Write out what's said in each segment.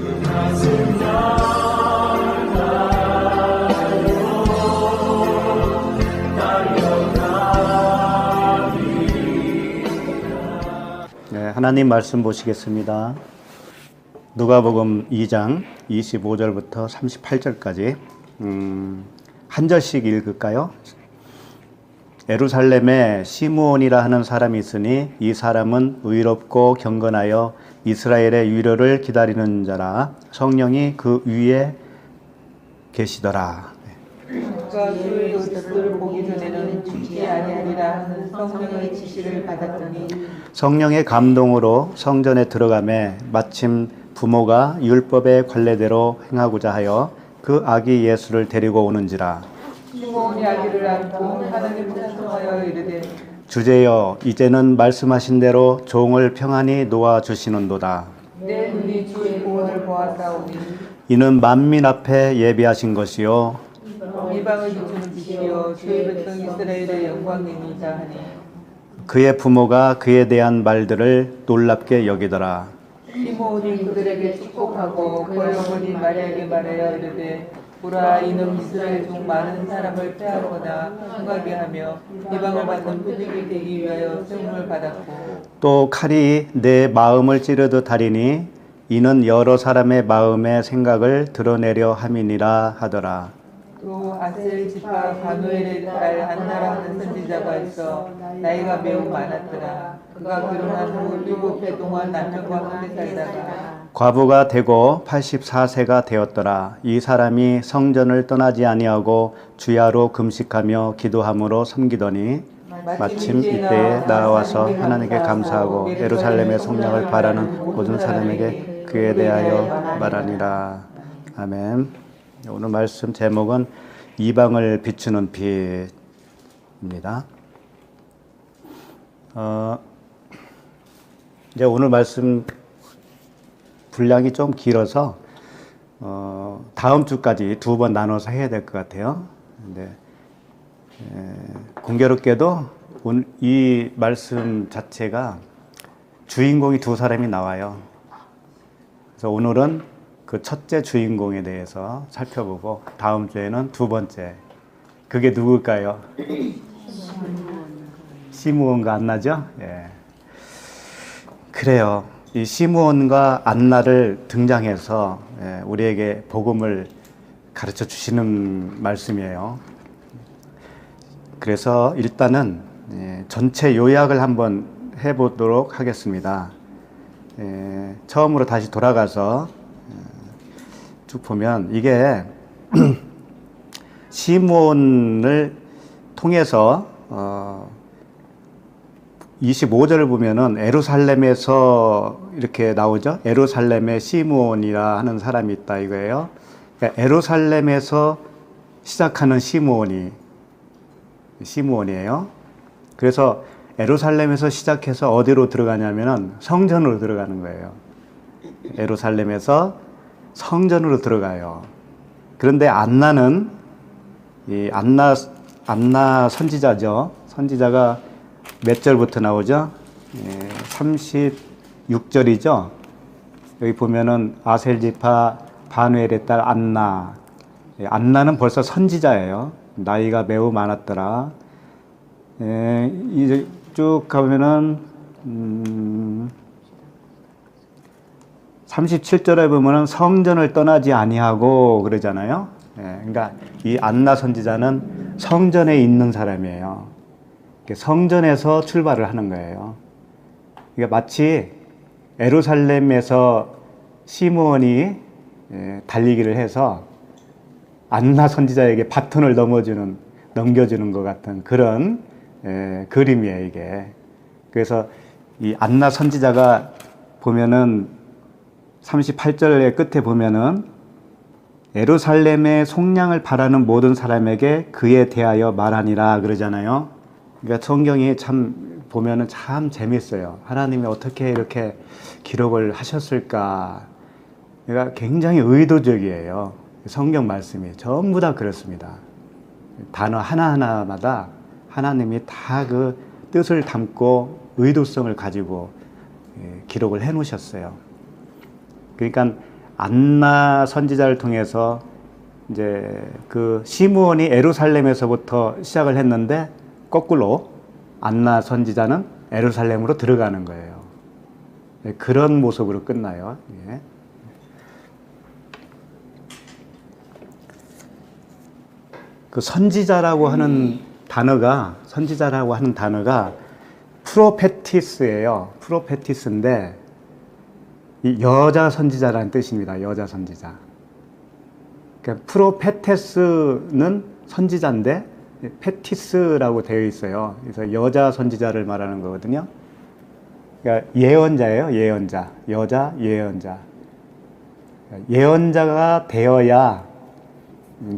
네, 하나님 말씀 보시겠습니다. 누가복음 2장 25절부터 38절까지 한 절씩 읽을까요? 예루살렘에 시므온이라 하는 사람이 있으니 이 사람은 의롭고 경건하여 이스라엘의 위로를 기다리는 자라. 성령이 그 위에 계시더라. 그가 그의 의를 보기 전에는 죽지 아니하리라 하는 성령의 지시를 받았더니 성령의 감동으로 성전에 들어가매 마침 부모가 율법의 관례대로 행하고자 하여 그 아기 예수를 데리고 오는지라. 시므온이 아기를 안고 하나님을 찬송하여 이르되 주제여 이제는 말씀하신 대로 종을 평안히 놓아 주시는도다. 내 눈이 주의 구원을 보았사오니 이는 만민 앞에 예비하신 것이요 이방을 비추는 빛이요 주의 백성 이스라엘의 영광이니이다 하니 그의 부모가 그에 대한 말들을 놀랍게 여기더라. 시므온이 그들에게 축복하고 그의 어머니 마리아에게 말하여 이르되 보라 이는 이스라엘 중 많은 사람을 패하거나 흥하게 하며 이방을 받는 표적이 되기 위하여 세움을 받았고 또 칼이 내 마음을 찌르듯 하리니 이는 여러 사람의 마음의 생각을 드러내려 함이니라 하더라. 또 아셀 지파 바누엘의 딸 안나라 하는 선지자가 있어 나이가 매우 많았더라. 그가 결혼한 후 7해 동안 남편과 함께 살다가 과부가 되고 84세가 되었더라. 이 사람이 성전을 떠나지 아니하고 주야로 금식하며 기도함으로 섬기더니 마침 이때에 나와서 하나님께 감사하고 예루살렘의 성령을 바라는 모든 사람에게 그에 대하여 말하니라. 아멘. 오늘 말씀 제목은 이방을 비추는 빛입니다. 이제 오늘 말씀 분량이 좀 길어서 다음 주까지 2번 나눠서 해야 될 것 같아요. 근데 공교롭게도 오늘 이 말씀 자체가 주인공이 두 사람이 나와요. 그래서 오늘은 그 첫째 주인공에 대해서 살펴보고 다음 주에는 두 번째. 그게 누굴까요? 시므온과 안나죠? 예. 그래요. 이 시므온과 안나를 등장해서 우리에게 복음을 가르쳐 주시는 말씀이에요. 그래서 일단은 전체 요약을 한번 해보도록 하겠습니다. 처음으로 다시 돌아가서 쭉 보면 이게 시므온을 통해서 25절을 보면은 예루살렘에서 이렇게 나오죠. 예루살렘에 시므온이라 하는 사람이 있다 이거예요. 그러니까 예루살렘에서 시작하는 시므온이에요. 그래서 예루살렘에서 시작해서 어디로 들어가냐면은 성전으로 들어가는 거예요. 예루살렘에서 성전으로 들어가요. 그런데 안나는 이 안나 선지자죠. 선지자가 몇 절부터 나오죠? 36절이죠. 여기 보면은 아셀 지파 바누엘의 딸 안나. 안나는 벌써 선지자예요. 나이가 매우 많았더라. 이제 쭉 가면은 37절에 보면은 성전을 떠나지 아니하고 그러잖아요. 그러니까 이 안나 선지자는 성전에 있는 사람이에요. 성전에서 출발을 하는 거예요. 그러니까 마치 예루살렘에서 시므온이 달리기를 해서 안나 선지자에게 바톤을 넘겨주는 것 같은 그런 그림이에요, 이게. 그래서 이 안나 선지자가 보면은 38절의 끝에 보면은 예루살렘의 속량을 바라는 모든 사람에게 그에 대하여 말하니라 그러잖아요. 그러니까 성경이 참 보면은 참 재밌어요. 하나님이 어떻게 이렇게 기록을 하셨을까. 그러니까 굉장히 의도적이에요. 성경 말씀이 전부 다 그렇습니다. 단어 하나하나마다 하나님이 다 그 뜻을 담고 의도성을 가지고 기록을 해 놓으셨어요. 그러니까 안나 선지자를 통해서 이제 그 시므온이 예루살렘에서부터 시작을 했는데 거꾸로 안나 선지자는 예루살렘으로 들어가는 거예요. 네, 그런 모습으로 끝나요. 예. 그 선지자라고 하는 단어가 프로페티스예요. 프로페티스인데 이 여자 선지자라는 뜻입니다. 여자 선지자. 그러니까 프로페테스는 선지자인데 페티스라고 되어 있어요. 그래서 여자 선지자를 말하는 거거든요. 그러니까 예언자예요. 예언자. 여자 예언자. 예언자가 되어야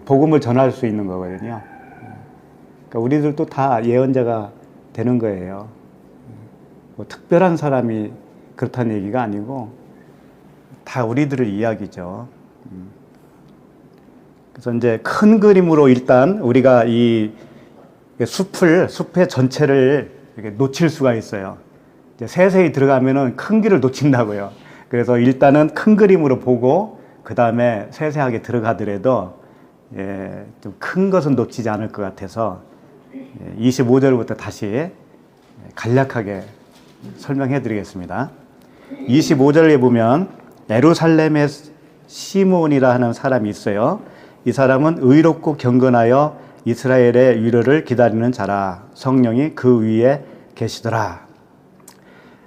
복음을 전할 수 있는 거거든요. 그러니까 우리들도 다 예언자가 되는 거예요. 뭐 특별한 사람이 그렇다는 얘기가 아니고 다 우리들의 이야기죠. 그래서 이제 큰 그림으로 일단 우리가 이 숲의 전체를 이렇게 놓칠 수가 있어요. 이제 세세히 들어가면은 큰 길을 놓친다고요. 그래서 일단은 큰 그림으로 보고 그 다음에 세세하게 들어가더라도 좀 큰 것은 놓치지 않을 것 같아서 25절부터 다시 간략하게 설명해 드리겠습니다. 25절에 보면 예루살렘의 시므온이라 하는 사람이 있어요. 이 사람은 의롭고 경건하여 이스라엘의 위로를 기다리는 자라. 성령이 그 위에 계시더라.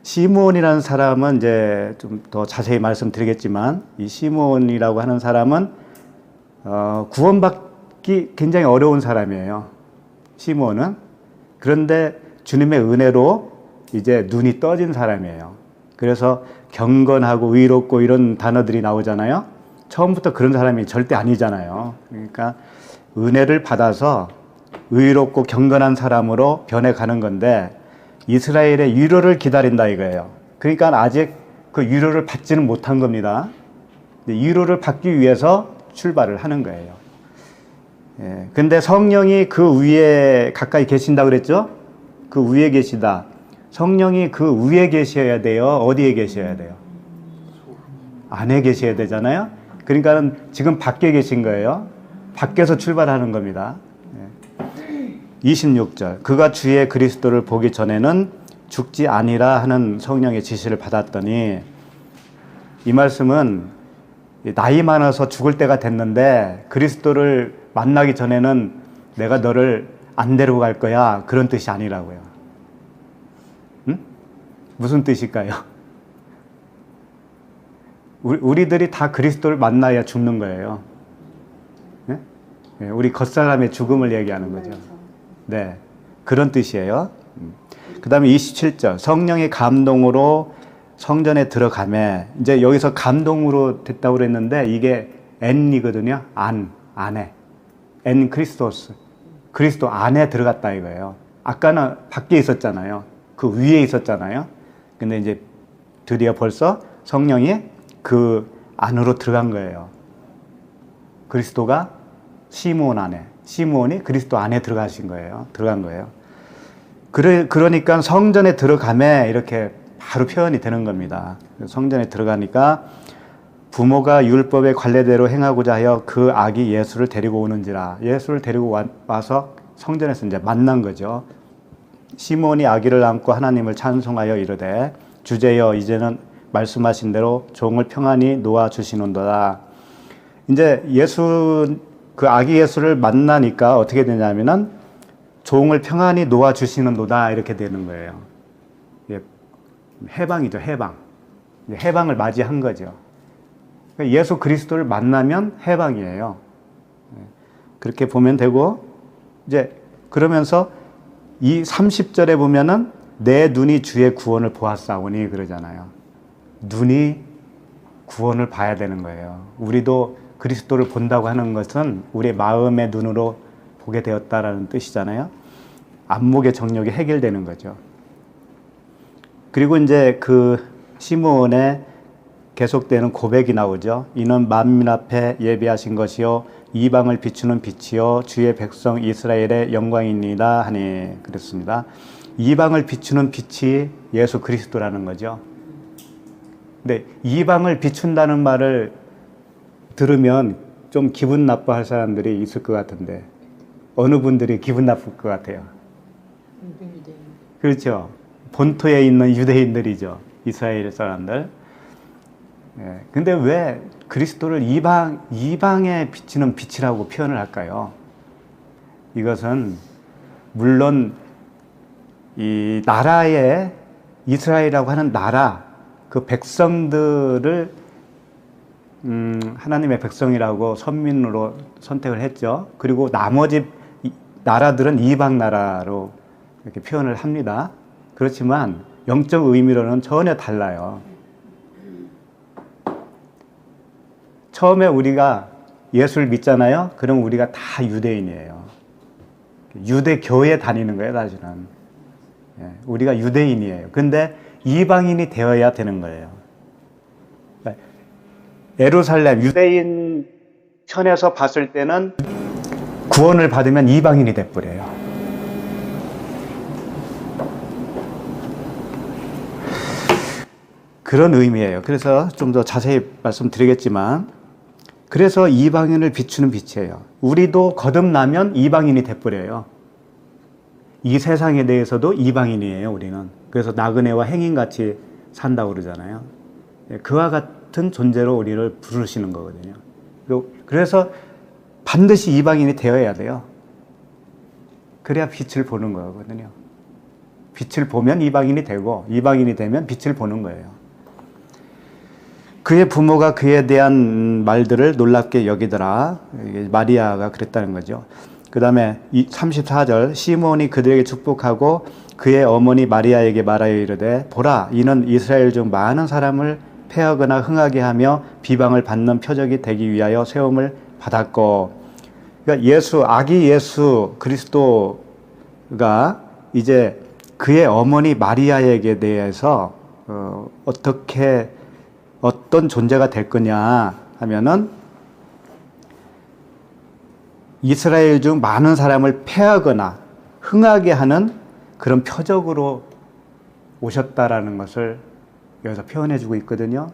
시므온이라는 사람은 이제 좀 더 자세히 말씀드리겠지만 이 시므온이라고 하는 사람은 구원받기 굉장히 어려운 사람이에요. 시므온은. 그런데 주님의 은혜로 이제 눈이 떠진 사람이에요. 그래서 경건하고 의롭고 이런 단어들이 나오잖아요. 처음부터 그런 사람이 절대 아니잖아요. 그러니까 은혜를 받아서 의롭고 경건한 사람으로 변해가는 건데 이스라엘의 위로를 기다린다 이거예요. 그러니까 아직 그 위로를 받지는 못한 겁니다. 위로를 받기 위해서 출발을 하는 거예요. 근데 성령이 그 위에 가까이 계신다 그랬죠? 그 위에 계시다. 성령이 그 위에 계셔야 돼요? 어디에 계셔야 돼요? 안에 계셔야 되잖아요? 그러니까 지금 밖에 계신 거예요. 밖에서 출발하는 겁니다. 26절. 그가 주의 그리스도를 보기 전에는 죽지 아니라 하는 성령의 지시를 받았더니 이 말씀은 나이 많아서 죽을 때가 됐는데 그리스도를 만나기 전에는 내가 너를 안 데리고 갈 거야. 그런 뜻이 아니라고요. 응? 무슨 뜻일까요? 우리들이 다 그리스도를 만나야 죽는 거예요. 네? 우리 겉사람의 죽음을 얘기하는 거죠. 네, 그런 뜻이에요. 그 다음에 27절. 성령의 감동으로 성전에 들어가매. 이제 여기서 감동으로 됐다고 그랬는데 이게 N이거든요. 안에. N 크리스토스. 그리스도 안에 들어갔다 이거예요. 아까는 밖에 있었잖아요. 그 위에 있었잖아요. 근데 이제 드디어 벌써 성령이 그 안으로 들어간 거예요. 그리스도가 시므온 안에, 시므온이 그리스도 안에 들어간 거예요. 그러니까 성전에 들어가매 이렇게 바로 표현이 되는 겁니다. 성전에 들어가니까 부모가 율법의 관례대로 행하고자 하여 그 아기 예수를 데리고 오는지라. 예수를 데리고 와서 성전에서 이제 만난 거죠. 시므온이 아기를 안고 하나님을 찬송하여 이르되 주제여 이제는 말씀하신 대로 종을 평안히 놓아 주시는도다. 이제 그 아기 예수를 만나니까 어떻게 되냐면은 종을 평안히 놓아 주시는도다 이렇게 되는 거예요. 해방이죠, 해방. 해방을 맞이한 거죠. 예수 그리스도를 만나면 해방이에요. 그렇게 보면 되고 이제 그러면서 이 30절에 보면은 내 눈이 주의 구원을 보았사오니 그러잖아요. 눈이 구원을 봐야 되는 거예요. 우리도 그리스도를 본다고 하는 것은 우리의 마음의 눈으로 보게 되었다라는 뜻이잖아요. 안목의 정욕이 해결되는 거죠. 그리고 이제 그 시므온의 계속되는 고백이 나오죠. 이는 만민 앞에 예비하신 것이요 이방을 비추는 빛이요 주의 백성 이스라엘의 영광이니이다 하니 그랬습니다. 이방을 비추는 빛이 예수 그리스도라는 거죠. 근데 이방을 비춘다는 말을 들으면 좀 기분 나빠할 사람들이 있을 것 같은데 어느 분들이 기분 나쁠 것 같아요? 그렇죠. 본토에 있는 유대인들이죠. 이스라엘 사람들. 예. 근데 왜 그리스도를 이방에 비치는 빛이라고 표현을 할까요? 이것은 물론 이 나라의 이스라엘이라고 하는 나라, 그 백성들을 하나님의 백성이라고 선민으로 선택을 했죠. 그리고 나머지 나라들은 이방 나라로 이렇게 표현을 합니다. 그렇지만 영적 의미로는 전혀 달라요. 처음에 우리가 예수를 믿잖아요. 그럼 우리가 다 유대인이에요. 유대 교회에 다니는 거예요, 사실은. 우리가 유대인이에요. 근데 이방인이 되어야 되는 거예요. 예루살렘 유대인 편에서 봤을 때는 구원을 받으면 이방인이 돼버려요. 그런 의미예요. 그래서 좀 더 자세히 말씀드리겠지만, 그래서 이방인을 비추는 빛이에요. 우리도 거듭나면 이방인이 돼버려요. 이 세상에 대해서도 이방인이에요, 우리는. 그래서 나그네와 행인같이 산다고 그러잖아요. 그와 같은 존재로 우리를 부르시는 거거든요. 그래서 반드시 이방인이 되어야 돼요. 그래야 빛을 보는 거거든요. 빛을 보면 이방인이 되고, 이방인이 되면 빛을 보는 거예요. 그의 부모가 그에 대한 말들을 놀랍게 여기더라. 마리아가 그랬다는 거죠. 그 다음에 34절, 시몬이 그들에게 축복하고 그의 어머니 마리아에게 말하여 이르되, 보라, 이는 이스라엘 중 많은 사람을 패하거나 흥하게 하며 비방을 받는 표적이 되기 위하여 세움을 받았고. 그러니까 아기 예수 그리스도가 이제 그의 어머니 마리아에게 대해서 어떤 존재가 될 거냐 하면은, 이스라엘 중 많은 사람을 패하거나 흥하게 하는 그런 표적으로 오셨다라는 것을 여기서 표현해 주고 있거든요.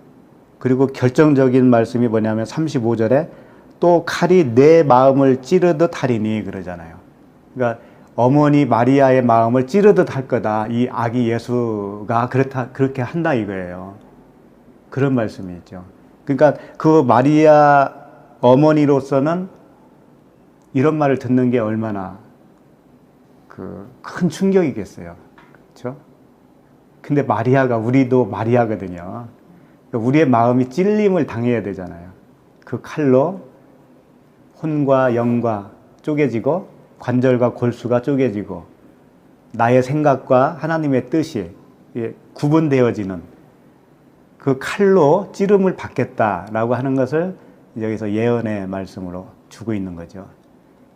그리고 결정적인 말씀이 뭐냐면 35절에 또 칼이 내 마음을 찌르듯 하리니 그러잖아요. 그러니까 어머니 마리아의 마음을 찌르듯 할 거다. 이 아기 예수가 그렇게 한다 이거예요. 그런 말씀이 있죠. 그러니까 그 마리아 어머니로서는 이런 말을 듣는 게 얼마나 큰 충격이겠어요. 그렇죠? 근데 우리도 마리아거든요. 그러니까 우리의 마음이 찔림을 당해야 되잖아요. 그 칼로 혼과 영과 쪼개지고 관절과 골수가 쪼개지고 나의 생각과 하나님의 뜻이 구분되어지는 그 칼로 찌름을 받겠다라고 하는 것을 여기서 예언의 말씀으로 주고 있는 거죠.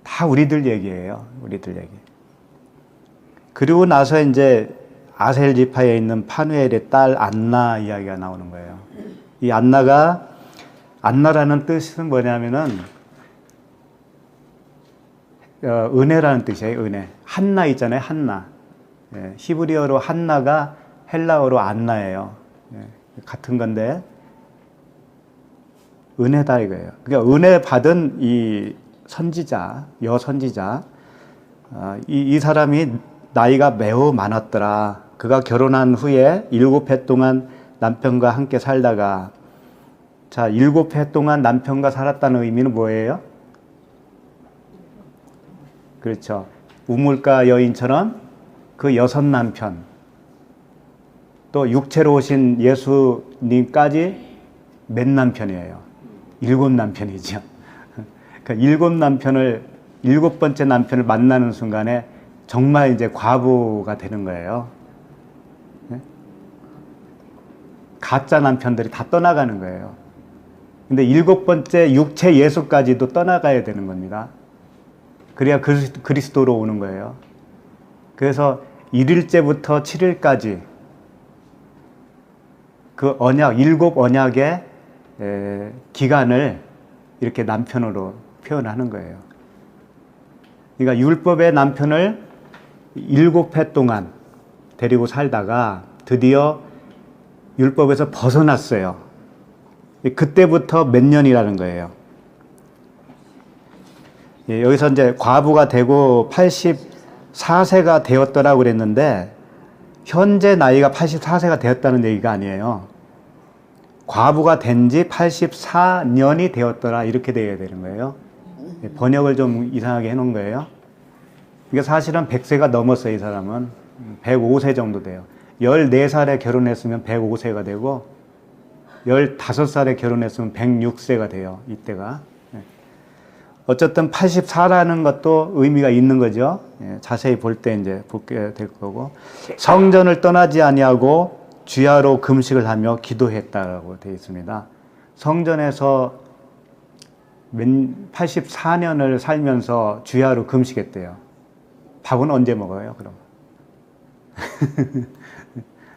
다 우리들 얘기예요. 우리들 얘기. 그리고 나서 이제 아셀 지파에 있는 파누엘의 딸 안나 이야기가 나오는 거예요. 이 안나라는 뜻은 뭐냐면은 은혜라는 뜻이에요. 은혜. 한나 있잖아요. 한나. 히브리어로 한나가 헬라어로 안나예요. 같은 건데 은혜다 이거예요. 그러니까 은혜 받은 이 선지자, 여선지자, 이 사람이 나이가 매우 많았더라. 그가 결혼한 후에 7해 동안 남편과 함께 살다가, 자, 7해 동안 남편과 살았다는 의미는 뭐예요? 그렇죠. 우물가 여인처럼 그 6 남편, 또 육체로 오신 예수님까지 몇 남편이에요? 7 남편이죠. 그러니까 7번째 남편을 만나는 순간에 정말 이제 과부가 되는 거예요. 가짜 남편들이 다 떠나가는 거예요. 근데 7번째 육체 예수까지도 떠나가야 되는 겁니다. 그래야 그리스도로 오는 거예요. 그래서 1일째부터 7일까지 그 언약, 7 언약의 기간을 이렇게 남편으로 표현하는 거예요. 그러니까 율법의 남편을 7해 동안 데리고 살다가 드디어 율법에서 벗어났어요. 그때부터 몇 년이라는 거예요? 예, 여기서 이제 과부가 되고 84세가 되었더라고 그랬는데 현재 나이가 84세가 되었다는 얘기가 아니에요. 과부가 된 지 84년이 되었더라 이렇게 돼야 되는 거예요. 예, 번역을 좀 이상하게 해놓은 거예요. 이게 사실은 100세가 넘었어요. 이 사람은 105세 정도 돼요. 14살에 결혼했으면 105세가 되고 15살에 결혼했으면 106세가 돼요. 이때가. 어쨌든 84라는 것도 의미가 있는 거죠. 자세히 볼 때 이제 보게 될 거고. 성전을 떠나지 아니하고 주야로 금식을 하며 기도했다라고 되어 있습니다. 성전에서 84년을 살면서 주야로 금식했대요. 밥은 언제 먹어요, 그럼?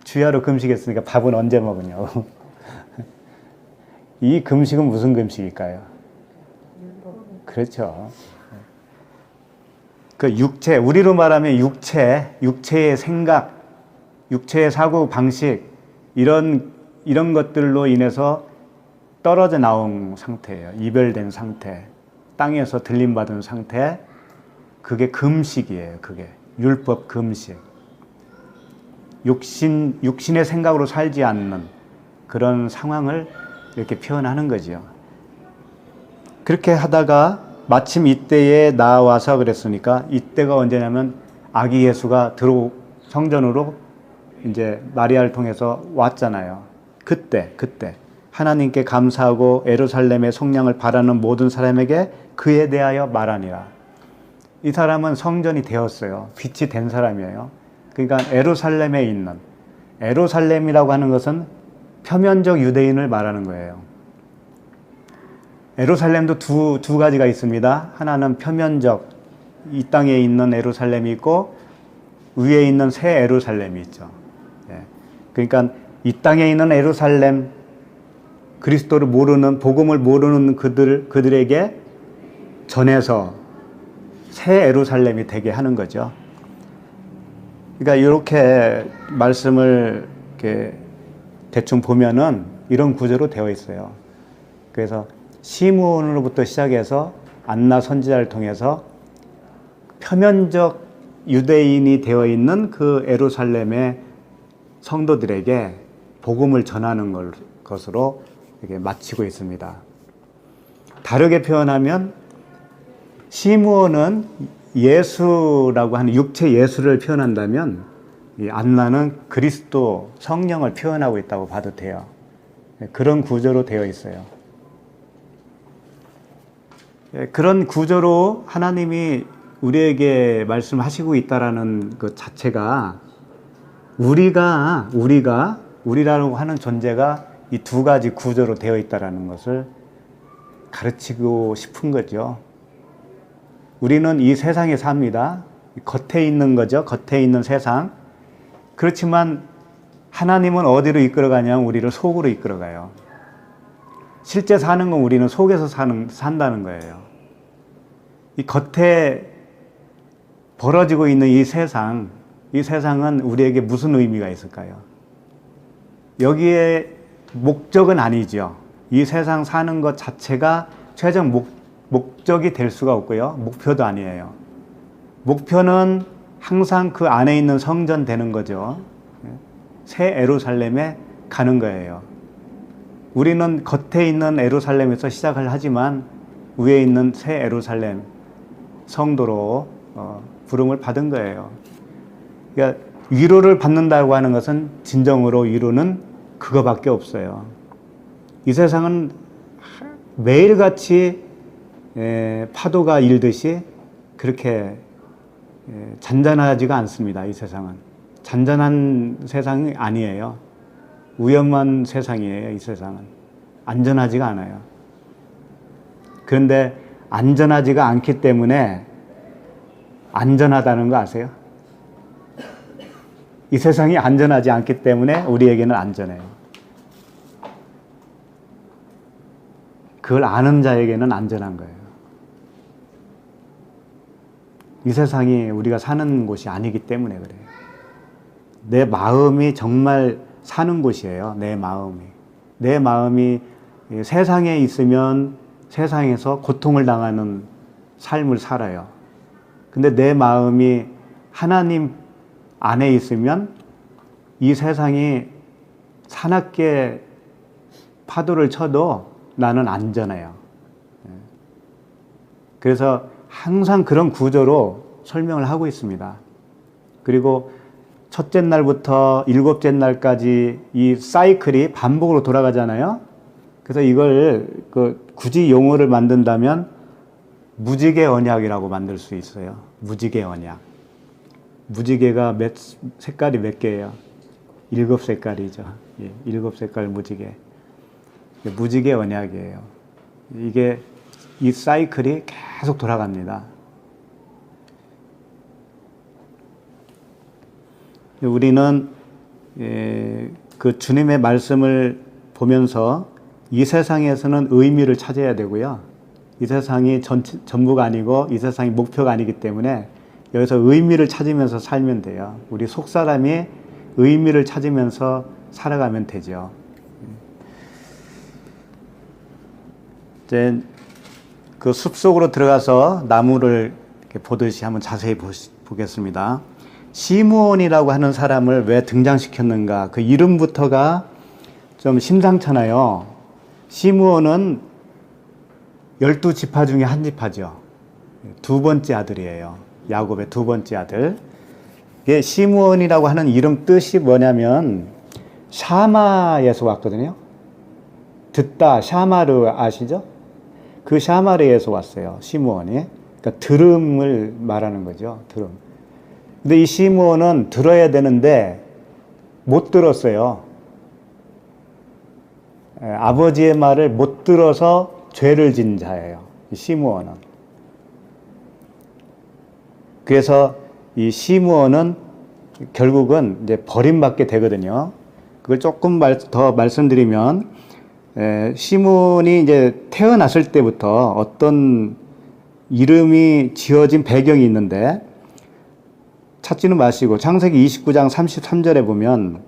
주야로 금식했으니까 밥은 언제 먹으냐고. 이 금식은 무슨 금식일까요? 그렇죠. 그 육체, 우리로 말하면 육체의 생각, 육체의 사고 방식, 이런 것들로 인해서 떨어져 나온 상태예요. 이별된 상태, 땅에서 들림받은 상태, 그게 금식이에요. 그게 율법 금식. 육신의 생각으로 살지 않는 그런 상황을 이렇게 표현하는 거죠. 그렇게 하다가 마침 이때에 나와서 그랬으니까 이때가 언제냐면 아기 예수가 성전으로 이제 마리아를 통해서 왔잖아요. 그때 하나님께 감사하고 예루살렘의 속량을 바라는 모든 사람에게 그에 대하여 말하니라. 이 사람은 성전이 되었어요. 빛이 된 사람이에요. 그러니까 에루살렘이라고 하는 것은 표면적 유대인을 말하는 거예요. 에루살렘도 두 가지가 있습니다. 하나는 표면적, 이 땅에 있는 에루살렘이 있고 위에 있는 새 에루살렘이 있죠. 그러니까 이 땅에 있는 에루살렘, 그리스도를 모르는, 복음을 모르는 그들에게 전해서 새 에루살렘이 되게 하는 거죠. 그러니까 이렇게 말씀을 이렇게 대충 보면은 이런 구조로 되어 있어요. 그래서 시므온으로부터 시작해서 안나 선지자를 통해서 표면적 유대인이 되어 있는 그 예루살렘의 성도들에게 복음을 전하는 것으로 이렇게 마치고 있습니다. 다르게 표현하면 시므온은 예수라고 하는 육체 예수를 표현한다면 이 안나는 그리스도 성령을 표현하고 있다고 봐도 돼요. 그런 구조로 되어 있어요. 그런 구조로 하나님이 우리에게 말씀하시고 있다라는 것 자체가 우리라고 하는 존재가 이 두 가지 구조로 되어 있다라는 것을 가르치고 싶은 거죠. 우리는 이 세상에 삽니다. 겉에 있는 거죠. 겉에 있는 세상. 그렇지만 하나님은 어디로 이끌어가냐면 우리를 속으로 이끌어가요. 실제 사는 건 우리는 속에서 산다는 거예요. 이 겉에 벌어지고 있는 이 세상은 우리에게 무슨 의미가 있을까요? 여기에 목적은 아니죠. 이 세상 사는 것 자체가 최종 목적이 될 수가 없고요. 목표도 아니에요. 목표는 항상 그 안에 있는 성전 되는 거죠. 새 예루살렘에 가는 거예요. 우리는 겉에 있는 예루살렘에서 시작을 하지만 위에 있는 새 예루살렘 성도로 부름을 받은 거예요. 그러니까 위로를 받는다고 하는 것은 진정으로 위로는 그거밖에 없어요. 이 세상은 매일같이 파도가 일듯이 그렇게 잔잔하지가 않습니다. 이 세상은 잔잔한 세상이 아니에요. 위험한 세상이에요. 이 세상은 안전하지가 않아요. 그런데 안전하지가 않기 때문에 안전하다는 거 아세요? 이 세상이 안전하지 않기 때문에 우리에게는 안전해요. 그걸 아는 자에게는 안전한 거예요. 이 세상이 우리가 사는 곳이 아니기 때문에 그래요. 내 마음이 정말 사는 곳이에요. 내 마음이 세상에 있으면 세상에서 고통을 당하는 삶을 살아요. 근데 내 마음이 하나님 안에 있으면 이 세상이 사납게 파도를 쳐도 나는 안전해요. 그래서 항상 그런 구조로 설명을 하고 있습니다. 그리고 첫째 날부터 일곱째 날까지 이 사이클이 반복으로 돌아가잖아요. 그래서 이걸 굳이 용어를 만든다면 무지개 언약이라고 만들 수 있어요. 무지개 언약. 무지개가 색깔이 몇 개예요? 7색깔이죠. 예, 7색깔 무지개. 무지개 언약이에요. 이게 이 사이클이 계속 돌아갑니다. 우리는 그 주님의 말씀을 보면서 이 세상에서는 의미를 찾아야 되고요. 이 세상이 전부가 아니고 이 세상이 목표가 아니기 때문에 여기서 의미를 찾으면서 살면 돼요. 우리 속사람이 의미를 찾으면서 살아가면 되죠. 이제 그 숲속으로 들어가서 나무를 이렇게 보듯이 한번 자세히 보겠습니다. 시므온이라고 하는 사람을 왜 등장시켰는가? 그 이름부터가 좀 심상찮아요. 시므온은 12지파 중에 한 지파죠. 두 번째 아들이에요. 야곱의 두 번째 아들. 이게 시므온이라고 하는 이름 뜻이 뭐냐면 샤마에서 왔거든요. 듣다, 샤마르 아시죠? 그 샤마르에서 왔어요. 시므온이. 그러니까 들음을 말하는 거죠. 들음. 근데 이 시므온은 들어야 되는데 못 들었어요. 아버지의 말을 못 들어서 죄를 진 자예요. 이 시므온은. 그래서 이 시므온은 결국은 이제 버림받게 되거든요. 그걸 조금 더 말씀드리면, 시므온이 이제 태어났을 때부터 어떤 이름이 지어진 배경이 있는데, 찾지는 마시고 창세기 29장 33절에 보면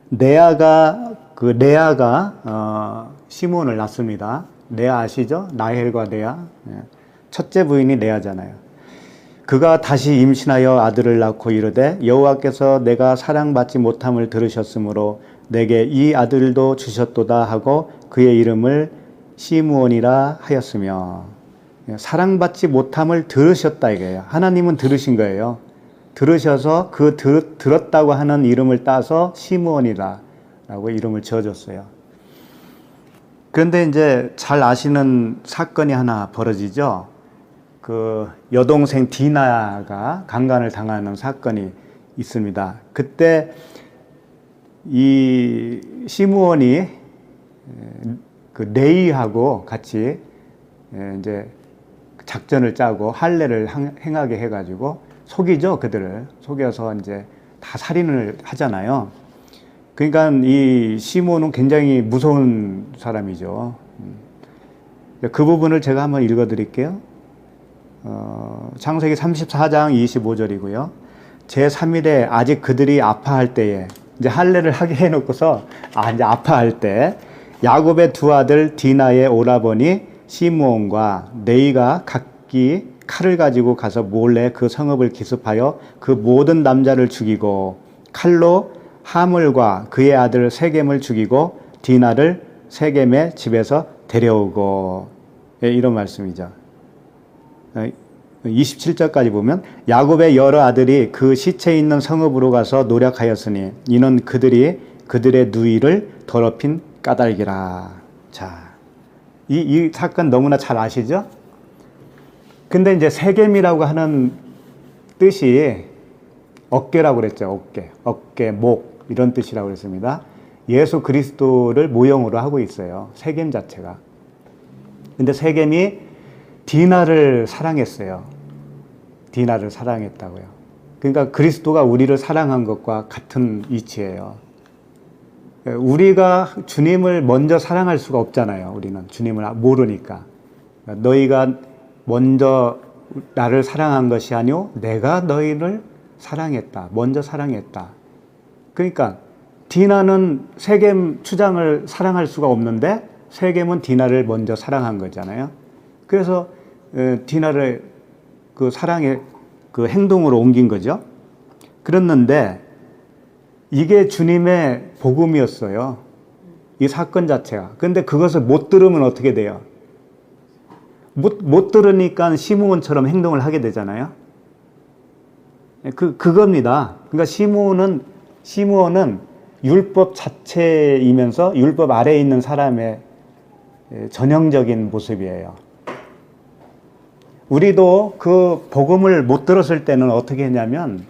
레아가 시므온을 낳습니다. 레아 아시죠? 라헬과 레아. 첫째 부인이 레아잖아요. 그가 다시 임신하여 아들을 낳고 이르되 여호와께서 내가 사랑받지 못함을 들으셨으므로 내게 이 아들도 주셨도다 하고 그의 이름을 시므온이라 하였으며, 사랑받지 못함을 들으셨다 이거예요. 하나님은 들으신 거예요. 들으셔서 들었다고 하는 이름을 따서 시므온이라고 이름을 지어줬어요. 그런데 이제 잘 아시는 사건이 하나 벌어지죠. 그 여동생 디나가 강간을 당하는 사건이 있습니다. 그때 이 시므온이 그 레이하고 같이 이제 작전을 짜고 할례를 행하게 해가지고 속이죠. 그들을 속여서 이제 다 살인을 하잖아요. 그러니까 이 시므온은 굉장히 무서운 사람이죠. 그 부분을 제가 한번 읽어드릴게요. 창세기 34장 25절이고요. 제3일에 아직 그들이 아파할 때에, 이제 할례를 하게 해놓고서 이제 아파할 때 야곱의 두 아들 디나의 오라버니 시므온과 레이가 각기 칼을 가지고 가서 몰래 그 성읍을 기습하여 그 모든 남자를 죽이고 칼로 하물과 그의 아들 세겜을 죽이고 디나를 세겜의 집에서 데려오고, 이런 말씀이죠. 27절까지 보면 야곱의 여러 아들이 그 시체 있는 성읍으로 가서 노력하였으니 이는 그들이 그들의 누이를 더럽힌 까닭이라. 자, 이 사건 너무나 잘 아시죠? 근데 이제 세겜이라고 하는 뜻이 어깨라고 그랬죠. 어깨, 목 이런 뜻이라고 그랬습니다. 예수 그리스도를 모형으로 하고 있어요. 세겜 자체가. 근데 세겜이 디나를 사랑했어요. 디나를 사랑했다고요. 그러니까 그리스도가 우리를 사랑한 것과 같은 이치예요. 우리가 주님을 먼저 사랑할 수가 없잖아요. 우리는 주님을 모르니까. 너희가 먼저 나를 사랑한 것이 아니오 내가 너희를 사랑했다. 먼저 사랑했다. 그러니까 디나는 세겜 추장을 사랑할 수가 없는데 세겜은 디나를 먼저 사랑한 거잖아요. 그래서 디나를 그 사랑의 그 행동으로 옮긴 거죠. 그랬는데 이게 주님의 복음이었어요. 이 사건 자체가. 근데 그것을 못 들으면 어떻게 돼요? 못 들으니까 시므온처럼 행동을 하게 되잖아요. 그겁니다. 그러니까 시므온은 율법 자체이면서 율법 아래에 있는 사람의 전형적인 모습이에요. 우리도 그 복음을 못 들었을 때는 어떻게 했냐면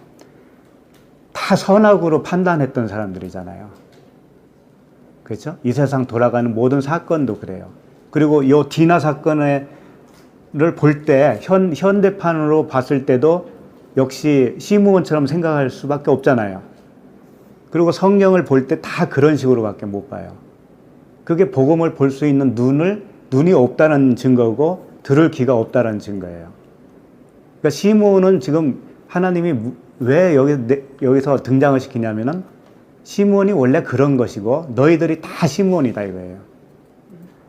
다 선악으로 판단했던 사람들이잖아요. 그렇죠? 이 세상 돌아가는 모든 사건도 그래요. 그리고 이 디나 사건을 볼 때 현대판으로 봤을 때도 역시 시므온처럼 생각할 수밖에 없잖아요. 그리고 성경을 볼 때 다 그런 식으로밖에 못 봐요. 그게 복음을 볼 수 있는 눈이 없다는 증거고 들을 귀가 없다는 증거예요. 그러니까 시므온은 지금 하나님이 왜 여기서 등장을 시키냐면은 시므온이 원래 그런 것이고 너희들이 다 시므온이다 이거예요.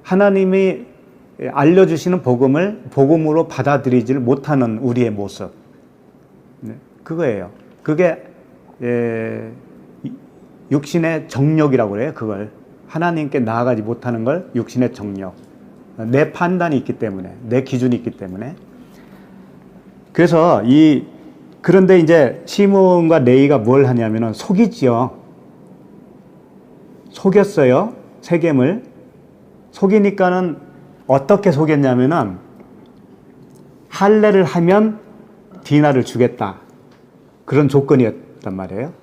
하나님이 알려주시는 복음을 복음으로 받아들이지를 못하는 우리의 모습. 그거예요. 그게 육신의 정욕이라고 그래요. 그걸 하나님께 나아가지 못하는 걸 육신의 정욕. 내 판단이 있기 때문에, 내 기준이 있기 때문에. 그래서 그런데 이제 시므온과 레위가 뭘 하냐면은 속이지요. 속였어요. 세겜을. 속이니까는 어떻게 속였냐면은 할례를 하면 디나를 주겠다. 그런 조건이었단 말이에요.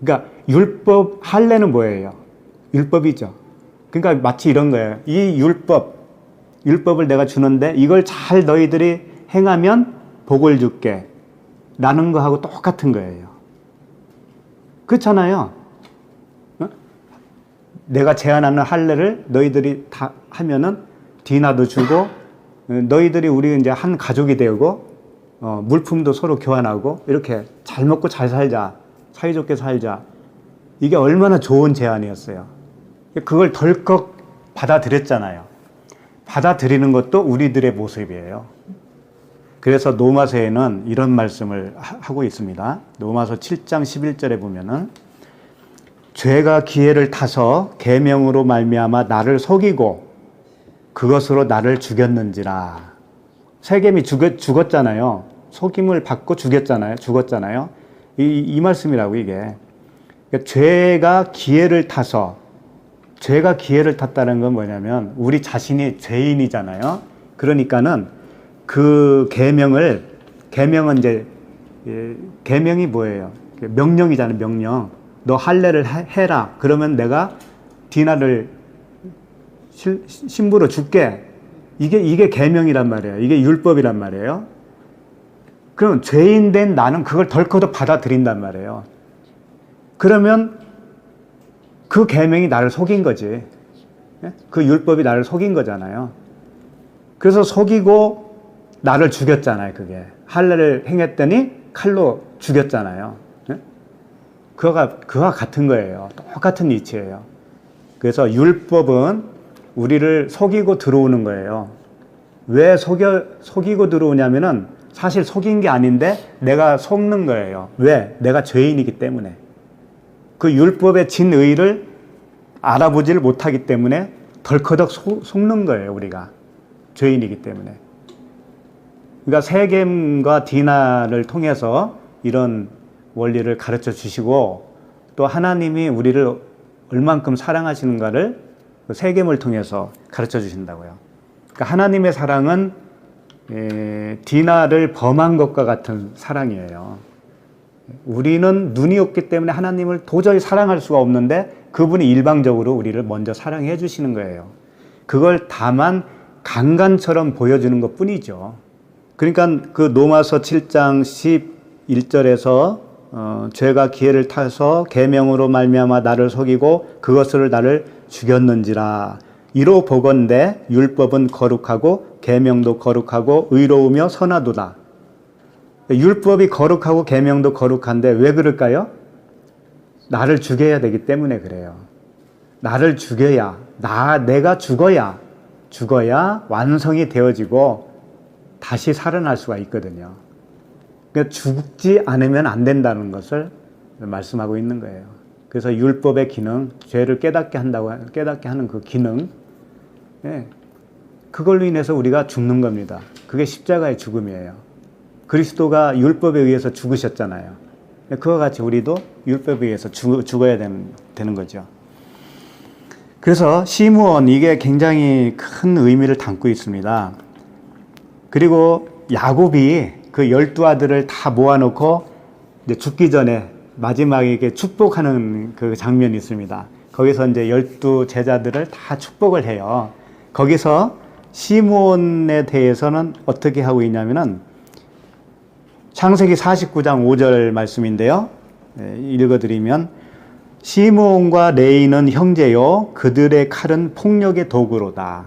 그러니까 율법, 할례는 뭐예요? 율법이죠. 그러니까 마치 이런 거예요. 이 율법을 내가 주는데 이걸 잘 너희들이 행하면 복을 줄게. 라는 거하고 똑같은 거예요. 그렇잖아요. 어? 내가 제안하는 할례를 너희들이 다 하면은 디나도 주고 너희들이 우리 이제 한 가족이 되고 물품도 서로 교환하고 이렇게 잘 먹고 잘 살자. 사이좋게 살자. 이게 얼마나 좋은 제안이었어요. 그걸 덜컥 받아들였잖아요. 받아들이는 것도 우리들의 모습이에요. 그래서 로마서에는 이런 말씀을 하고 있습니다. 로마서 7장 11절에 보면은 죄가 기회를 타서 계명으로 말미암아 나를 속이고 그것으로 나를 죽였는지라. 세겜이 죽었잖아요. 속임을 받고 죽었잖아요. 이 말씀이라고 이게. 그러니까 죄가 기회를 탔다는 건 뭐냐면 우리 자신이 죄인이잖아요. 그러니까는 그 계명은 이제 계명이 뭐예요? 명령이잖아요. 명령. 너 할례를 해라. 그러면 내가 디나를 신부로 줄게. 이게 계명이란 말이에요. 이게 율법이란 말이에요. 그럼 죄인 된 나는 그걸 덜커덕 받아들인단 말이에요. 그러면 그 계명이 나를 속인 거지. 그 율법이 나를 속인 거잖아요. 그래서 속이고 나를 죽였잖아요. 그게 할례를 행했더니 칼로 죽였잖아요. 그와 같은 거예요. 똑같은 이치예요. 그래서 율법은 우리를 속이고 들어오는 거예요. 왜 속이고 들어오냐면은 사실 속인 게 아닌데 내가 속는 거예요. 왜? 내가 죄인이기 때문에. 그 율법의 진의를 알아보지를 못하기 때문에 덜커덕 속는 거예요. 우리가 죄인이기 때문에. 그러니까 세겜과 디나를 통해서 이런 원리를 가르쳐 주시고 또 하나님이 우리를 얼만큼 사랑하시는가를 세겜을 통해서 가르쳐 주신다고요. 그러니까 하나님의 사랑은 디나를 범한 것과 같은 사랑이에요. 우리는 눈이 없기 때문에 하나님을 도저히 사랑할 수가 없는데 그분이 일방적으로 우리를 먼저 사랑해 주시는 거예요. 그걸 다만 강간처럼 보여주는 것 뿐이죠. 그러니까 그 로마서 7장 11절에서 죄가 기회를 타서 계명으로 말미암아 나를 속이고 그것으로 나를 죽였는지라. 이로 보건대 율법은 거룩하고 계명도 거룩하고 의로우며 선하도다. 율법이 거룩하고 계명도 거룩한데 왜 그럴까요? 나를 죽여야 되기 때문에 그래요. 나를 죽여야, 내가 죽어야 완성이 되어지고 다시 살아날 수가 있거든요. 그러니까 죽지 않으면 안 된다는 것을 말씀하고 있는 거예요. 그래서 율법의 기능, 죄를 깨닫게 하는 그 기능, 예, 그걸로 인해서 우리가 죽는 겁니다. 그게 십자가의 죽음이에요. 그리스도가 율법에 의해서 죽으셨잖아요. 그와 같이 우리도 율법에 의해서 죽어야 되는 거죠. 그래서 시므온, 이게 굉장히 큰 의미를 담고 있습니다. 그리고 야곱이 그 12아들을 다 모아놓고 이제 죽기 전에 마지막에 이렇게 축복하는 그 장면이 있습니다. 거기서 이제 12제자들을 다 축복을 해요. 거기서 시므온에 대해서는 어떻게 하고 있냐면은 창세기 49장 5절 말씀인데요. 읽어드리면, 시므온과 레이는 형제요, 그들의 칼은 폭력의 도구로다.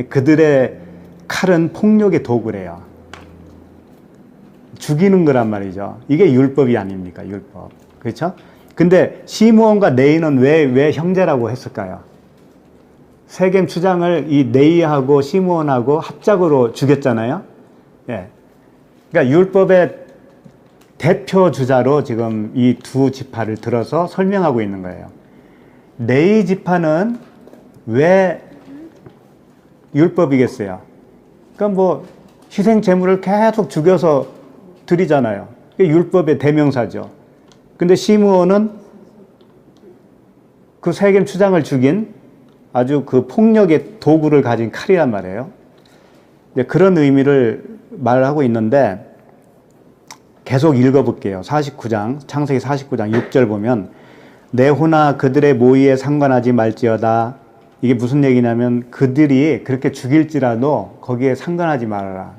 그들의 칼은 폭력의 도구래요. 죽이는 거란 말이죠. 이게 율법이 아닙니까? 율법. 그렇죠? 근데 시므온과 레이는 왜 형제라고 했을까요? 세겜 추장을 이 레이하고 시므온하고 합작으로 죽였잖아요. 예. 그러니까 율법의 대표 주자로 지금 이 두 지파를 들어서 설명하고 있는 거예요. 레이 지파는 왜 율법이겠어요? 그러니까 뭐 희생 제물을 계속 죽여서 드리잖아요. 그게 율법의 대명사죠. 근데 시므온은 그 세겜 추장을 죽인 아주 그 폭력의 도구를 가진 칼이란 말이에요. 그런 의미를 말하고 있는데, 계속 읽어볼게요. 49장, 창세기 49장 6절 보면, 내 호나 그들의 모의에 상관하지 말지어다. 이게 무슨 얘기냐면, 그들이 그렇게 죽일지라도 거기에 상관하지 말아라.